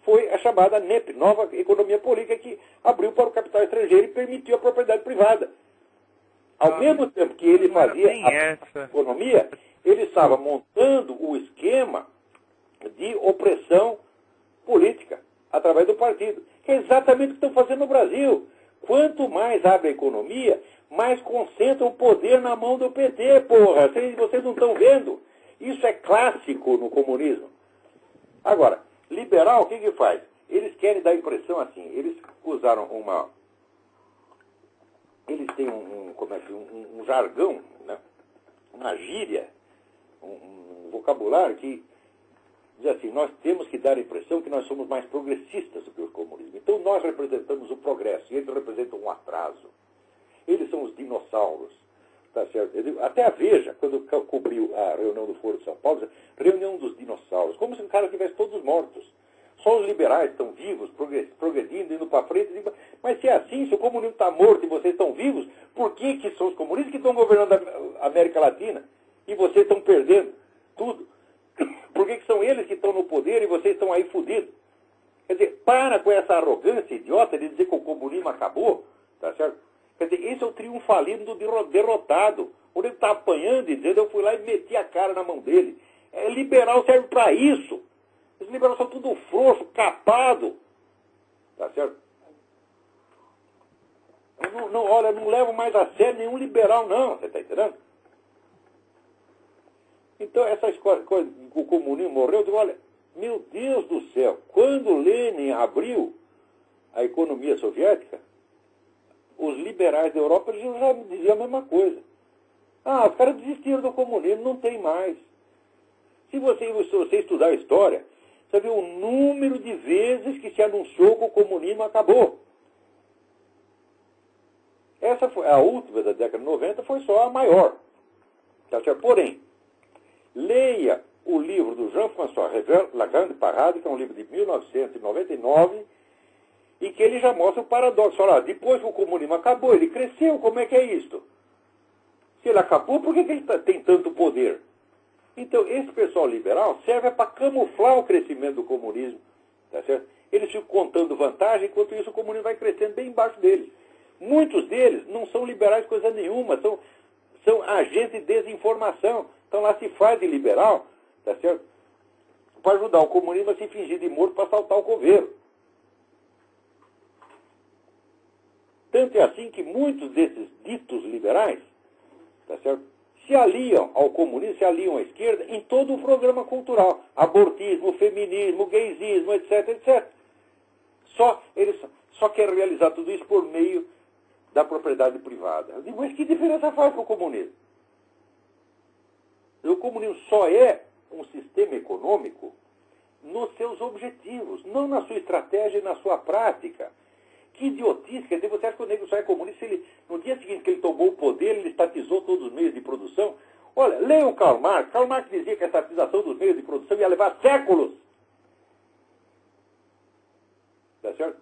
foi a chamada NEP, Nova Economia Política, que abriu para o capital estrangeiro e permitiu a propriedade privada. Ao mesmo tempo que ele fazia a economia, ele estava montando o esquema de opressão política através do partido, que é exatamente o que estão fazendo no Brasil. Quanto mais abre a economia, mais concentra o poder na mão do PT, porra. Vocês não estão vendo? Isso é clássico no comunismo. Agora, liberal, o que faz? Eles querem dar a impressão assim, eles usaram eles têm um jargão, né? Uma gíria, um vocabulário que diz assim, nós temos que dar a impressão que nós somos mais progressistas do que o comunismo. Então nós representamos o progresso e eles representam um atraso. Eles são os dinossauros. Tá certo? Até a Veja, quando cobriu a reunião do Foro de São Paulo, disse, reunião dos dinossauros, como se o cara estivesse todos mortos. Só os liberais estão vivos, progredindo, indo para frente. Mas se é assim, se o comunismo está morto e vocês estão vivos, por que são os comunistas que estão governando a América Latina e vocês estão perdendo tudo? Por que são eles que estão no poder e vocês estão aí fodidos? Quer dizer, para com essa arrogância idiota de dizer que o comunismo acabou, tá certo? Quer dizer, esse é o triunfalismo do derrotado. Quando ele está apanhando e dizendo, eu fui lá e meti a cara na mão dele. Liberal serve para isso. Os liberais são tudo frouxo, capado. Tá certo? Olha, não levo mais a sério nenhum liberal, não. Você está entendendo? Então, essas coisas, o comunismo morreu, eu digo, olha, meu Deus do céu, quando Lenin abriu a economia soviética, os liberais da Europa já diziam a mesma coisa. Os caras desistiram do comunismo, não tem mais. Se você estudar a história, você vê o número de vezes que se anunciou que o comunismo acabou. Essa foi a última da década de 90, foi só a maior. Tá certo? Porém, leia o livro do Jean-François Revel, La Grande Parade, que é um livro de 1999, e que ele já mostra o paradoxo. Olha, depois que o comunismo acabou, ele cresceu, como é que é isto? Se ele acabou, por que ele tem tanto poder? Então, esse pessoal liberal serve para camuflar o crescimento do comunismo. Tá certo? Eles ficam contando vantagem, enquanto isso o comunismo vai crescendo bem embaixo deles. Muitos deles não são liberais coisa nenhuma, são agentes de desinformação. Então lá se faz de liberal, tá certo? Para ajudar o comunismo a se fingir de morto para assaltar o governo. Tanto é assim que muitos desses ditos liberais, tá certo, se aliam ao comunismo, se aliam à esquerda em todo o programa cultural. Abortismo, feminismo, gaysismo, etc, etc. Eles só querem realizar tudo isso por meio da propriedade privada. Eu digo, mas que diferença faz com o comunismo? O comunismo só é um sistema econômico nos seus objetivos, não na sua estratégia e na sua prática. Que idiotice, quer dizer, você acha que o negro só é comunista se ele, no dia seguinte que ele tomou o poder, ele estatizou todos os meios de produção? Olha, leiam Karl Marx. Karl Marx dizia que a estatização dos meios de produção ia levar séculos. Tá certo?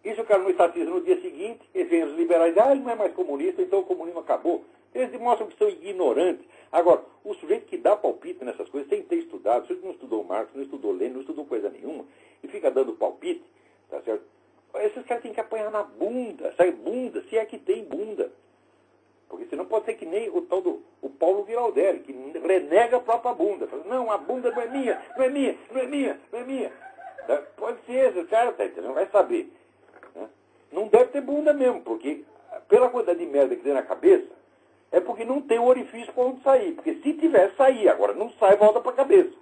E se o cara não estatiza no dia seguinte, e vem os liberais, ele não é mais comunista, então o comunismo acabou. Eles demonstram que são ignorantes. Agora, o sujeito que dá palpite nessas coisas, sem ter estudado, se ele não estudou Marx, não estudou Lenin, não estudou coisa nenhuma, e fica dando palpite, tá certo? Esses caras têm que apanhar na bunda, sabe? Bunda, se é que tem bunda. Porque senão pode ser que nem o tal do o Paulo Giraldelli, que renega a própria bunda. Fala, não, a bunda não é minha, não é minha, não é minha, não é minha. Pode ser, esse cara não vai saber. Né? Não deve ter bunda mesmo, porque pela quantidade de merda que tem na cabeça, é porque não tem um orifício para onde sair. Porque se tivesse, sair. Agora não sai, volta para a cabeça.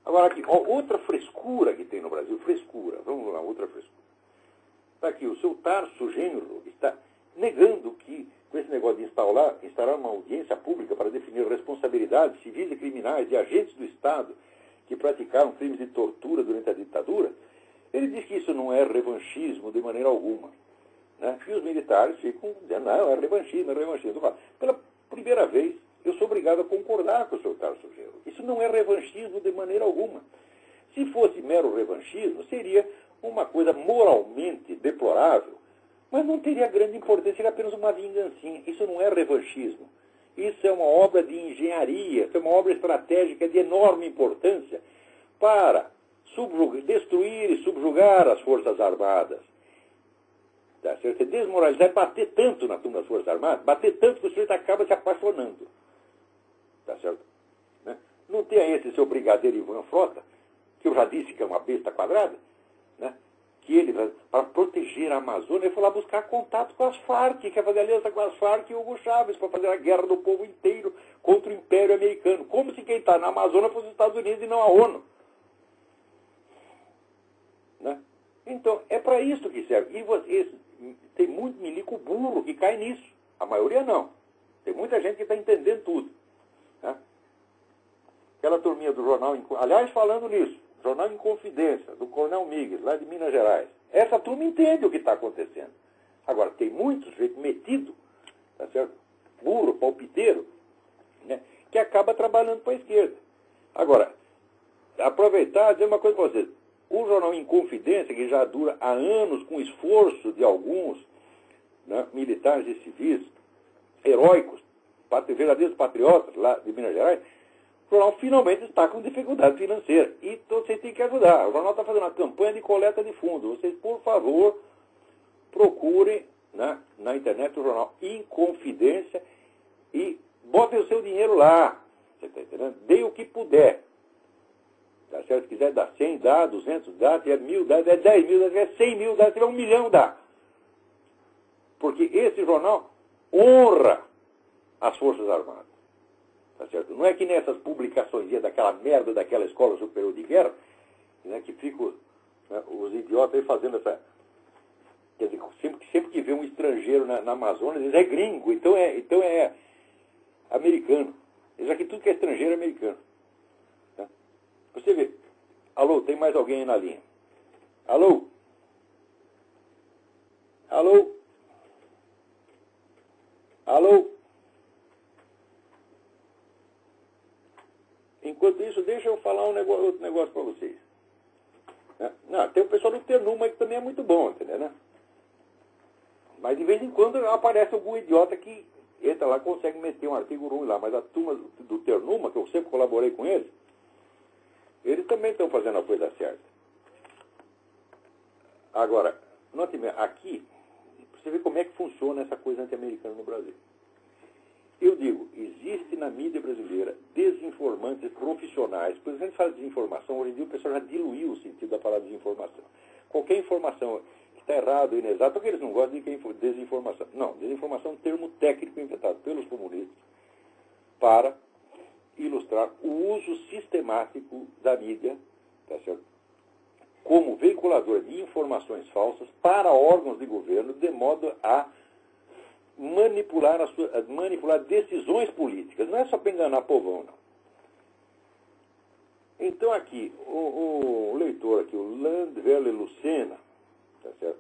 Agora aqui, ó, outra frescura que tem no Brasil, frescura, vamos lá, outra frescura. Está aqui, o seu Tarso Genro está negando que, com esse negócio de instaurar uma audiência pública para definir responsabilidades civis e criminais de agentes do Estado que praticaram crimes de tortura durante a ditadura, ele diz que isso não é revanchismo de maneira alguma. Né? E os militares ficam dizendo, não, é revanchismo, é revanchismo. Pela primeira vez, eu sou obrigado a concordar com o seu Tarso Genro. Isso não é revanchismo de maneira alguma. Se fosse mero revanchismo, seria uma coisa moralmente deplorável, mas não teria grande importância, seria apenas uma vingancinha. Isso não é revanchismo. Isso é uma obra de engenharia, isso é uma obra estratégica de enorme importância para destruir e subjugar as Forças Armadas. Tá certo? Desmoralizar é bater tanto na turma das Forças Armadas, bater tanto que o sujeito acaba se apaixonando. Tá certo? Né? Não tem esse seu brigadeiro Ivan Frota, que eu já disse que é uma besta quadrada, né? Que ele, para proteger a Amazônia, ele foi lá buscar contato com as Farc, quer fazer aliança com as Farc e Hugo Chávez, para fazer a guerra do povo inteiro contra o Império Americano. Como se quem está na Amazônia fosse os Estados Unidos e não a ONU. Né? Então, é para isso que serve. E tem muito milico burro que cai nisso. A maioria não. Tem muita gente que está entendendo tudo. Né? Aquela turminha do jornal, aliás, falando nisso, Jornal em Confidência, do Coronel Miguel, lá de Minas Gerais. Essa turma entende o que está acontecendo. Agora, tem muito sujeito metido, tá certo? Burro, palpiteiro, né? Que acaba trabalhando para a esquerda. Agora, aproveitar e dizer uma coisa para vocês. O Jornal em Confidência, que já dura há anos com esforço de alguns, né, militares e civis, heróicos, verdadeiros patriotas lá de Minas Gerais, o jornal finalmente está com dificuldade financeira. E então vocês têm que ajudar. O jornal está fazendo uma campanha de coleta de fundos. Vocês, por favor, procurem, né, na internet o jornal em Confidência e botem o seu dinheiro lá. Você está entendendo? Dê o que puder. Tá certo? Se quiser dar 100, dá, 200, dá, se é 1.000, dá, se é 10 mil, dá, se é 100 mil, dá, se é 1 milhão, dá. Porque esse jornal honra as Forças Armadas. Tá certo? Não é que nessas publicações daquela merda daquela Escola Superior de Guerra, né, que ficam, né, os idiotas aí fazendo essa... Quer dizer, sempre que vê um estrangeiro na Amazônia, diz, é gringo, então é americano. Já que tudo que é estrangeiro é americano. Tá? Você vê. Alô, tem mais alguém aí na linha? Alô? Alô? Alô? Enquanto isso, deixa eu falar outro negócio para vocês. Não, tem o pessoal do Ternuma que também é muito bom, entendeu? Né? Mas de vez em quando aparece algum idiota que entra lá e consegue meter um artigo ruim lá. Mas a turma do Ternuma, que eu sempre colaborei com eles também estão fazendo a coisa certa. Agora, note bem, aqui, você vê como é que funciona essa coisa anti-americana no Brasil. Eu digo, existe na mídia brasileira desinformantes profissionais. Quando a gente fala de desinformação, hoje em dia o pessoal já diluiu o sentido da palavra desinformação. Qualquer informação que está errada ou inexata, porque eles não gostam de desinformação. Não, desinformação é um termo técnico inventado pelos comunistas para ilustrar o uso sistemático da mídia, tá certo? Como veiculadora de informações falsas para órgãos de governo, de modo a manipular decisões políticas. Não é só para enganar povão, não. Então aqui, o leitor aqui, o Landvele Lucena, tá certo?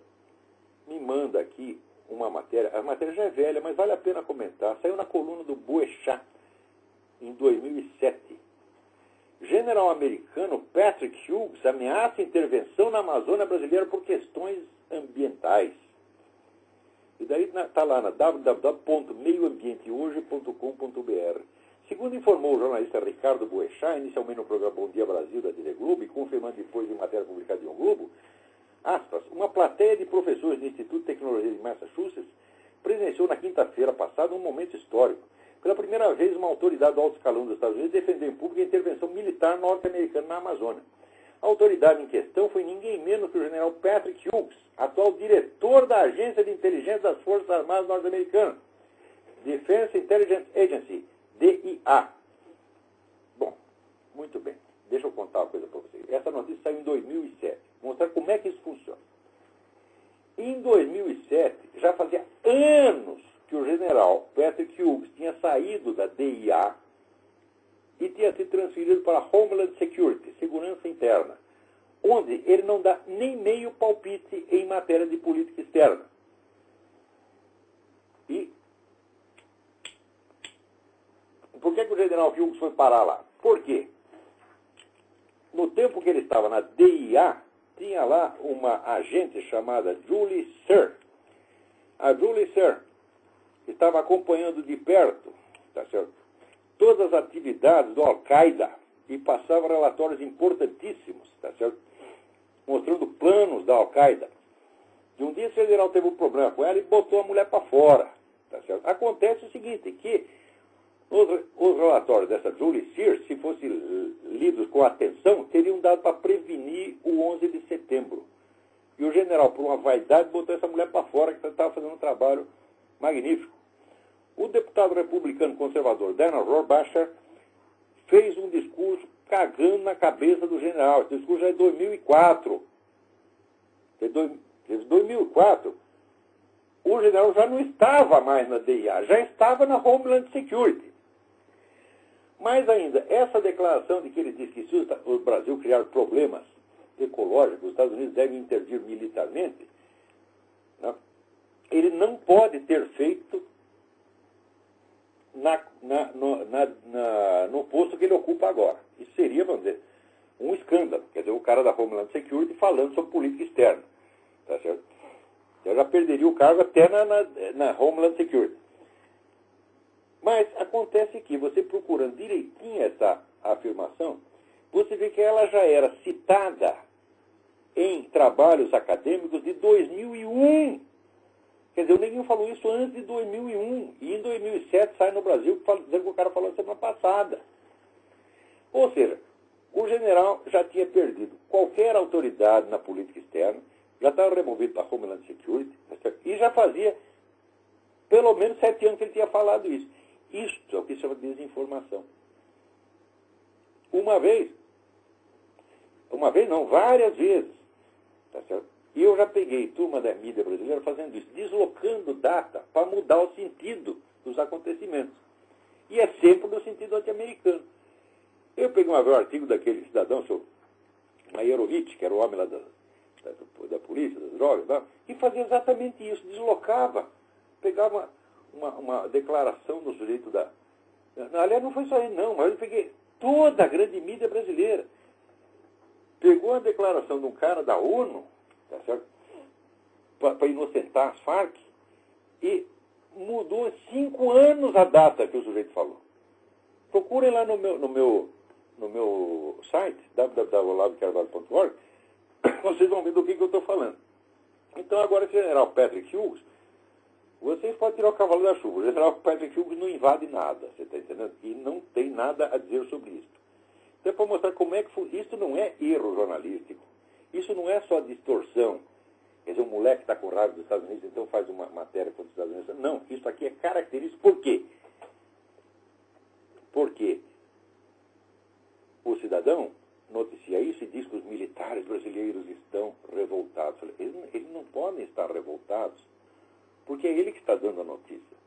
Me manda aqui uma matéria. A matéria já é velha, mas vale a pena comentar. Saiu na coluna do Boechat, em 2007. General americano Patrick Hughes ameaça intervenção na Amazônia brasileira por questões ambientais. E daí está lá na www.meioambientehoje.com.br. Segundo informou o jornalista Ricardo Boechat, inicialmente no programa Bom Dia Brasil da TV Globo, e confirmando depois em matéria publicada em O Globo, aspas, uma plateia de professores do Instituto de Tecnologia de Massachusetts presenciou na quinta-feira passada um momento histórico. Pela primeira vez, uma autoridade do alto escalão dos Estados Unidos defendeu em público a intervenção militar norte-americana na Amazônia. A autoridade em questão foi ninguém menos que o general Patrick Hughes, atual diretor da Agência de Inteligência das Forças Armadas Norte-Americanas, Defense Intelligence Agency, DIA. Bom, muito bem. Deixa eu contar uma coisa para vocês. Essa notícia saiu em 2007. Vou mostrar como é que isso funciona. Em 2007, já fazia anos que o general Patrick Hughes tinha saído da DIA e tinha sido transferido para a Homeland Security, Segurança Interna, onde ele não dá nem meio palpite em matéria de política externa. E por que o general Hughes foi parar lá? Por quê? No tempo que ele estava na DIA, tinha lá uma agente chamada Julie Sir. A Julie Sir estava acompanhando de perto, tá certo, todas as atividades do Al-Qaeda e passava relatórios importantíssimos, tá certo, mostrando planos da Al-Qaeda. E um dia o general teve um problema com ela e botou a mulher para fora, tá certo. Acontece o seguinte, que os relatórios dessa Julie Sears, se fossem lidos com atenção, teriam dado para prevenir o 11 de setembro. E o general, por uma vaidade, botou essa mulher para fora, que estava fazendo um trabalho magnífico. O deputado republicano conservador Daniel Rohrabacher fez um discurso cagando na cabeça do general. Esse discurso já é de 2004. Em 2004, o general já não estava mais na DIA, já estava na Homeland Security. Mais ainda, essa declaração de que ele disse que se o Brasil criar problemas ecológicos, os Estados Unidos devem intervir militarmente, né? Ele não pode ter feito no posto que ele ocupa agora. Isso seria, vamos dizer, um escândalo. Quer dizer, o cara da Homeland Security falando sobre política externa. Tá certo? Eu já perderia o cargo até na Homeland Security. Mas acontece que, você procurando direitinho essa afirmação, você vê que ela já era citada em trabalhos acadêmicos de 2001. Quer dizer, ninguém falou isso antes de 2001. E em 2007 sai no Brasil dizendo que o cara falou semana passada. Ou seja, o general já tinha perdido qualquer autoridade na política externa, já estava removido da Homeland Security, e já fazia pelo menos 7 anos que ele tinha falado isso. Isto é o que se chama de desinformação. Várias vezes. Tá certo? E eu já peguei turma da mídia brasileira fazendo isso, deslocando data para mudar o sentido dos acontecimentos. E é sempre no sentido anti-americano. Eu peguei um artigo daquele cidadão, o Maierovitch, que era o homem lá da polícia, das drogas, e fazia exatamente isso, deslocava, pegava uma declaração do sujeito da... Aliás, não foi só ele não, mas eu peguei toda a grande mídia brasileira. Pegou a declaração de um cara da ONU, tá certo? Para inocentar as Farc, e mudou 5 anos a data que o sujeito falou. Procurem lá no meu site, www.olavecarvalho.org, vocês vão ver do que eu estou falando. Então, agora, esse general Patrick Hughes, vocês podem tirar o cavalo da chuva. O general Patrick Hughes não invade nada, você está entendendo? E não tem nada a dizer sobre isso. Então, para mostrar como é que foi. Isso não é erro jornalístico. Isso não é só distorção. Quer dizer, um moleque está com raiva dos Estados Unidos, então faz uma matéria contra os Estados Unidos. Não, isso aqui é característico. Por quê? Porque o cidadão noticia isso e diz que os militares brasileiros estão revoltados. Eles não podem estar revoltados, porque é ele que está dando a notícia.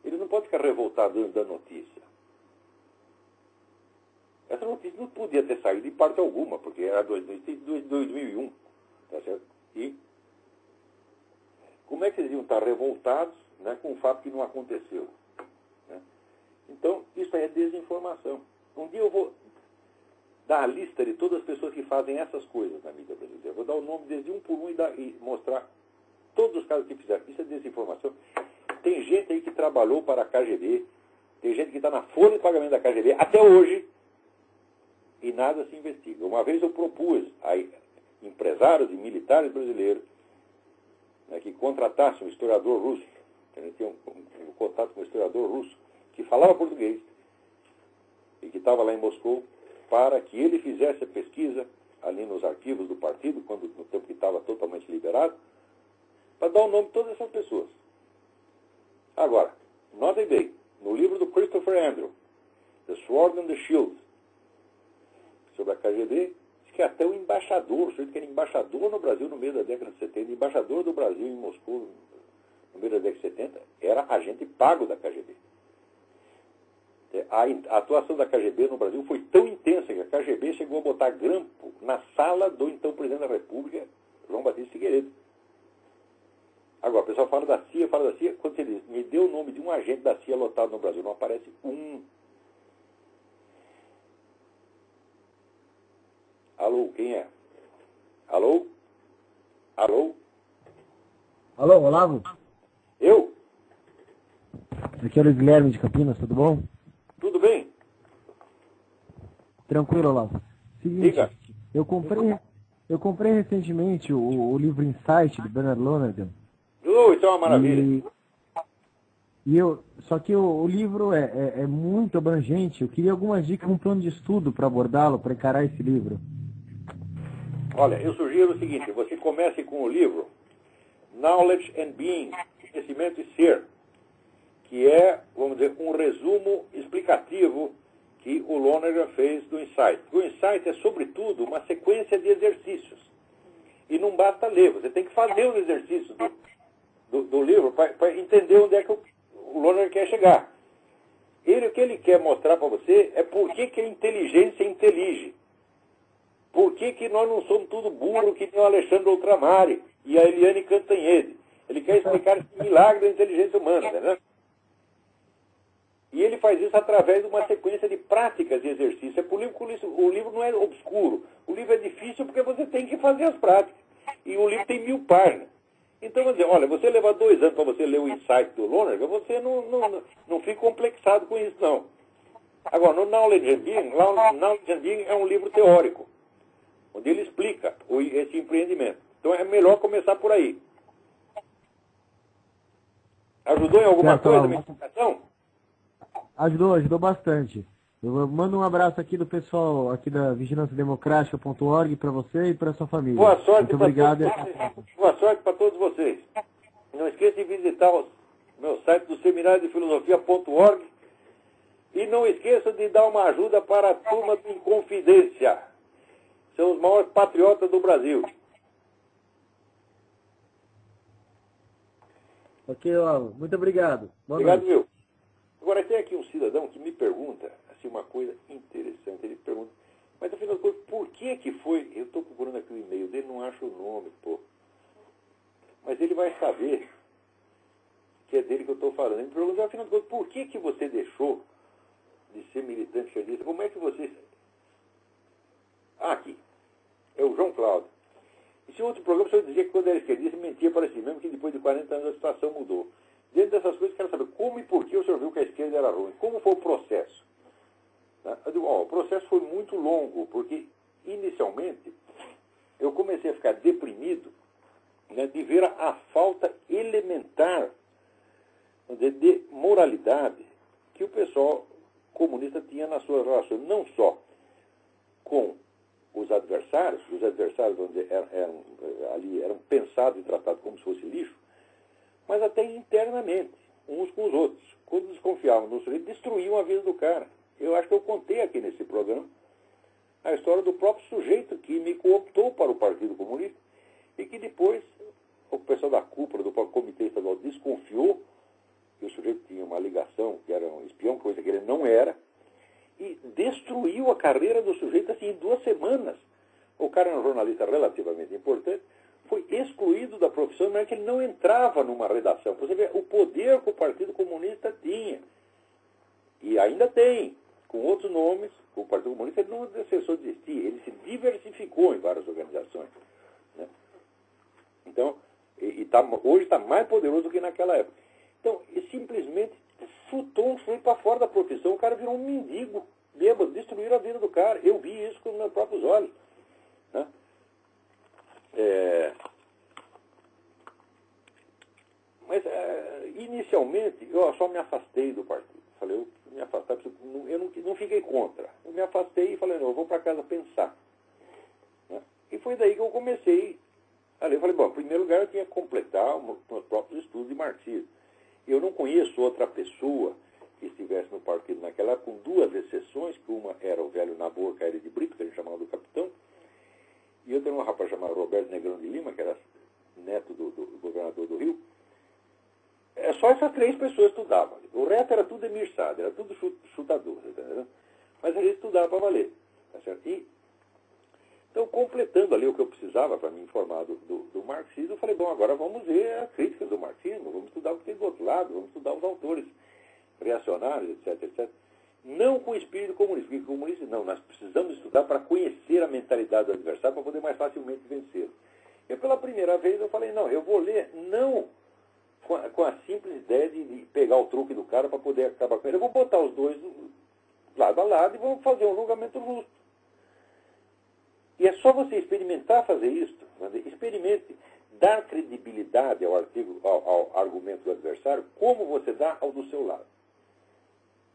Ele não pode ficar revoltado dando a notícia. Essa notícia não podia ter saído de parte alguma, porque era 2001. Tá certo? E como é que eles iam estar revoltados, né, com o fato que não aconteceu? Né? Então, isso aí é desinformação. Um dia eu vou dar a lista de todas as pessoas que fazem essas coisas na mídia brasileira. Vou dar o nome desde um por um e mostrar todos os casos que fizeram. Isso é desinformação. Tem gente aí que trabalhou para a KGB, tem gente que está na folha de pagamento da KGB até hoje e nada se investiga. Uma vez eu propus a empresários e militares brasileiros, né, que contratassem um historiador russo, que a gente tinha um contato com um historiador russo, que falava português e que estava lá em Moscou, para que ele fizesse a pesquisa ali nos arquivos do partido, no tempo que estava totalmente liberado, para dar o nome de todas essas pessoas. Agora, notem bem, no livro do Christopher Andrew, The Sword and the Shield, sobre a KGB, diz que até o embaixador, o sujeito que era embaixador no Brasil no meio da década de 70, embaixador do Brasil em Moscou no meio da década de 70, era agente pago da KGB. A atuação da KGB no Brasil foi tão intensa que a KGB chegou a botar grampo na sala do então presidente da República, João Batista Figueiredo. Agora, o pessoal fala da CIA, quando você diz, me deu o nome de um agente da CIA lotado no Brasil, não aparece um. Alô, quem é? Alô? Alô? Alô, Olavo? Eu? Aqui é o Guilherme de Campinas, tudo bom? Tudo bem? Tranquilo, Olavo. Seguinte, Diga. eu comprei recentemente o livro Insight, do Bernard Lonergan. Isso é uma maravilha. Só que o livro é muito abrangente. Eu queria algumas dicas, um plano de estudo para abordá-lo, para encarar esse livro. Olha, eu sugiro o seguinte, você comece com o livro Knowledge and Being, Conhecimento e Ser, que é, vamos dizer, um resumo explicativo que o Lonergan fez do Insight. O Insight é, sobretudo, uma sequência de exercícios. E não basta ler, você tem que fazer os exercícios do livro para entender onde é que o Lonergan quer chegar. O que ele quer mostrar para você é por que a inteligência intelige. Por que nós não somos tudo burro que nem o Alexandre Outramare e a Eliane Cantanhede. Ele quer explicar esse milagre da inteligência humana, né? E ele faz isso através de uma sequência de práticas e exercícios. É por o livro não é obscuro. O livro é difícil porque você tem que fazer as práticas. E o livro tem 1000 páginas. Então, vamos dizer, olha, você levar 2 anos para você ler o Insight do Lonergan, você não fica complexado com isso, não. Agora, no Knowledge and Being é um livro teórico, onde ele explica esse empreendimento. Então, é melhor começar por aí. Ajudou em alguma coisa a minha explicação? Ajudou bastante. Eu mando um abraço aqui do pessoal aqui da vigilanciademocrática.org para você e para sua família. Boa sorte. Muito obrigado. Boa sorte para todos vocês. Não esqueça de visitar o meu site do Seminário de Filosofia.org e não esqueça de dar uma ajuda para a turma do Inconfidência. São os maiores patriotas do Brasil. Ok, Olavo. Muito obrigado. Obrigado, meu. Agora, tem aqui um cidadão que me pergunta assim, uma coisa interessante. Ele pergunta, mas afinal de contas, por que foi... Eu estou procurando aqui o e-mail dele, não acho o nome, pô. Mas ele vai saber que é dele que eu estou falando. Ele me pergunta, afinal de contas, por que você deixou de ser militante esquerdista? Como é que você... aqui. É o João Cláudio. Esse outro programa, o senhor dizia que quando era esquerdista, mentia para si mesmo, que depois de 40 anos a situação mudou. Dentro dessas coisas, quero saber como e por que o senhor viu que a esquerda era ruim. Como foi o processo? Eu digo, o processo foi muito longo, porque, inicialmente, eu comecei a ficar deprimido, né, de ver a falta elementar, de moralidade que o pessoal comunista tinha nas suas relações, não só com os adversários onde eram pensados e tratados como se fosse lixo, mas até internamente, uns com os outros. Quando desconfiavam do sujeito, destruíam a vida do cara. Eu acho que eu contei aqui nesse programa a história do próprio sujeito que me cooptou para o Partido Comunista e que depois o pessoal da cúpula do Comitê Estadual desconfiou que o sujeito tinha uma ligação, que era um espião, coisa que ele não era, e destruiu a carreira do sujeito assim em 2 semanas. O cara era um jornalista relativamente importante, foi excluído da profissão, mas que ele não entrava numa redação. Você vê o poder que o Partido Comunista tinha. E ainda tem, com outros nomes, o Partido Comunista ele não cessou de existir, ele se diversificou em várias organizações. Né? Então, hoje está mais poderoso do que naquela época. Então, simplesmente chutou um sujeito para fora da profissão, o cara virou um mendigo, bêbado, destruíram a vida do cara. Eu vi isso com os meus próprios olhos. Né? Mas, inicialmente, eu só me afastei do partido. Falei, eu me afastar, eu não fiquei contra. Eu me afastei e falei, não, eu vou para casa pensar. Né? E foi daí que eu comecei. Ali eu falei, bom, em primeiro lugar eu tinha que completar os meus próprios estudos de marxismo. Eu não conheço outra pessoa que estivesse no partido naquela época, com 2 exceções, que uma era o velho Nabor Caire de Brito, que a gente chamava do capitão, e eu tenho um rapaz chamado Roberto Negrão de Lima, que era neto do governador do Rio. Só essas 3 pessoas estudavam. O resto era tudo emirsado, era tudo chutador. Tá, mas a gente estudava para valer. Tá certo? Então, completando ali o que eu precisava para me informar do marxismo, eu falei, bom, agora vamos ver as críticas do marxismo, vamos estudar o que tem do outro lado, vamos estudar os autores reacionários, etc, etc. Não com o espírito comunista, porque comunista não, nós precisamos estudar para conhecer a mentalidade do adversário, para poder mais facilmente vencê-lo. E pela primeira vez eu falei, não, eu vou ler, não com a simples ideia de pegar o truque do cara para poder acabar com ele. Eu vou botar os dois lado a lado e vamos fazer um julgamento justo. E é só você experimentar fazer isso, experimente dar credibilidade ao argumento do adversário, como você dá ao do seu lado.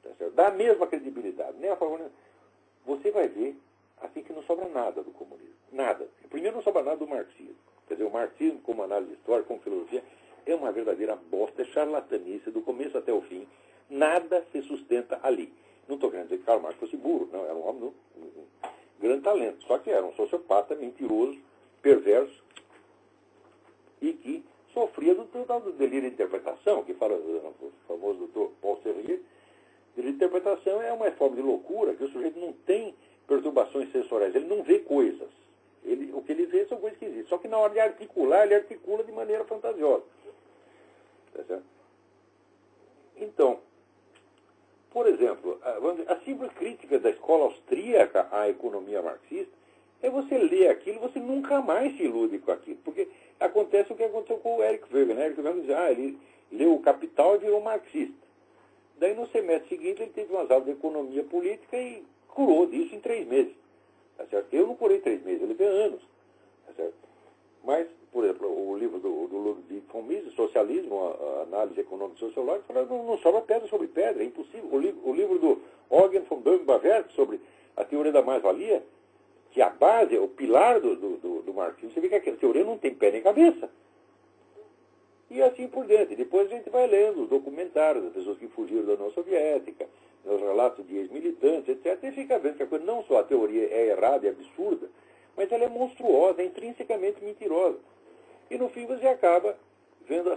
Tá certo? Dá a mesma credibilidade, nem a favor, nem... Você vai ver assim que não sobra nada do comunismo. Nada. Primeiro não sobra nada do marxismo. Quer dizer, o marxismo como análise histórica, como filosofia, é uma verdadeira bosta, é charlatanice, do começo até o fim. Nada se sustenta ali. Não estou querendo dizer que Karl Marx fosse burro, não, era um homem grande talento, só que era um sociopata, mentiroso, perverso, e que sofria do delírio de interpretação, que fala o famoso doutor Paul Serrier. Delírio de interpretação é uma forma de loucura, que o sujeito não tem perturbações sensoriais, ele não vê coisas. O que ele vê são coisas que existem, só que na hora de articular, ele articula de maneira fantasiosa. Tá certo? Então, por exemplo, a simples crítica da escola austríaca à economia marxista é você ler aquilo, você nunca mais se ilude com aquilo. Porque acontece o que aconteceu com o Eric Weber. Né? Eric Weber diz, ele leu o Capital e virou marxista. Daí no semestre seguinte ele teve umas aulas de economia política e curou disso em 3 meses. Tá certo? Eu não curei 3 meses, eu levei anos. Tá certo? Mas, por exemplo, o livro do Ludwig von Mises, Socialismo, a análise econômica e sociológica, fala, não sobra pedra sobre pedra, é impossível. O livro do Eugen von Böhm-Bawerk sobre a teoria da mais-valia, que a base, o pilar do marxismo, você vê que aquela teoria não tem pé nem cabeça. E assim por diante. Depois a gente vai lendo os documentários das pessoas que fugiram da União Soviética, os relatos de ex-militantes, etc. E fica vendo que a coisa, não só a teoria é errada e absurda, mas ela é monstruosa, é intrinsecamente mentirosa. E no fim você acaba vendo,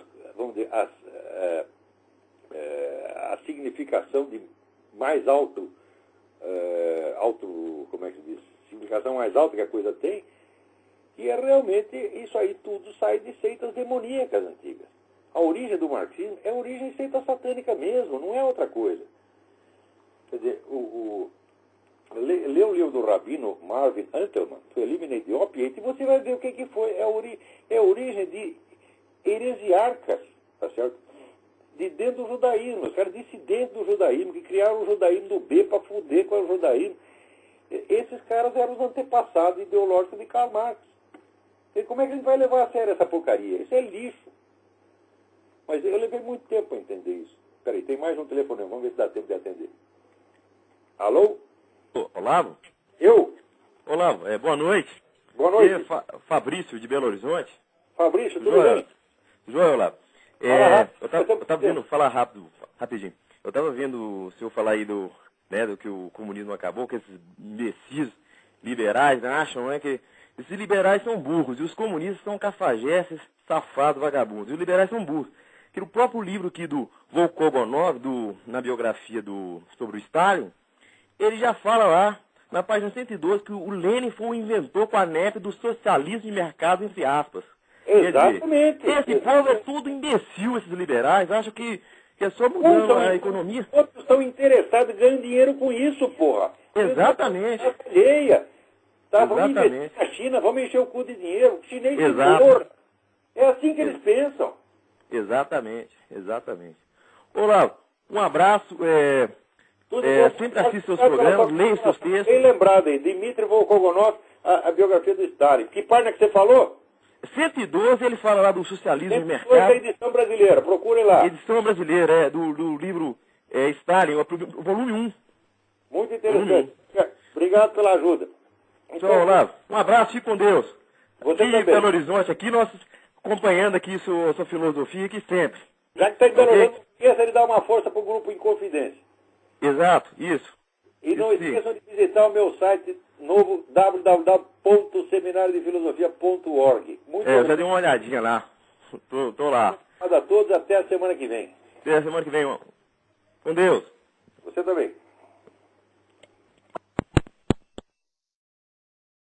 a significação de mais alto, como é que se diz? Significação mais alta que a coisa tem, e é realmente isso aí tudo sai de seitas demoníacas antigas. A origem do marxismo é a origem seita satânica mesmo, não é outra coisa. Quer dizer, lê o livro do rabino Marvin Antelman, to Eliminate the Opiate, e você vai ver o que foi. É a origem de heresiarcas, tá certo? De dentro do judaísmo, os caras dissidentes do judaísmo, que criaram o judaísmo do B para fuder com o judaísmo. Esses caras eram os antepassados ideológicos de Karl Marx. E como é que a gente vai levar a sério essa porcaria? Isso é lixo. Mas eu levei muito tempo para entender isso. Peraí, tem mais um telefone, vamos ver se dá tempo de atender. Alô? Olavo? Eu? Olavo, boa noite. Boa noite. Fabrício, de Belo Horizonte. Fabrício, tudo bem? Joia, Olavo. Eu tava vendo, falar rapidinho. Eu estava vendo o senhor falar aí do que o comunismo acabou, que esses imbecis liberais acham que esses liberais são burros e os comunistas são cafajestes safados, vagabundos. E os liberais são burros. Que no próprio livro aqui do Volkogonov, na biografia sobre o Stalin, ele já fala lá, na página 112, que o Lenin foi o inventor com a NEP do socialismo de mercado, entre aspas. Exatamente. Quer dizer, esse povo é tudo imbecil, esses liberais, acham que é só mudando a economia. Todos estão interessados em ganhar dinheiro com isso, porra. Exatamente. Vamos investir na China, vamos encher o cu de dinheiro. O chinês tem Exato. porra. É assim que eles pensam. Exatamente. Olavo, um abraço. Sempre assista seus programas, leia seus textos. Bem lembrado aí, Dmitry Volkogonov, a biografia do Stalin. Que página que você falou? 112 ele fala lá do socialismo de 112 mercado. é a edição brasileira, procure lá. Edição brasileira, do livro Stalin, o volume 1. Muito interessante. Obrigado pela ajuda. Então, Olavo, um abraço, fique com Deus. Você aqui em também. Belo Horizonte, aqui nós acompanhando aqui sua filosofia aqui sempre. Já que está em Belo Horizonte, não esqueça de dar uma força para o grupo Inconfidência. Exato, isso. E não Isso, esqueçam de visitar o meu site novo, www.seminariodefilosofia.org. Muito eu já dei uma olhadinha lá. Tô lá. obrigado a todos, até a semana que vem. Até a semana que vem. Com Deus. Você também.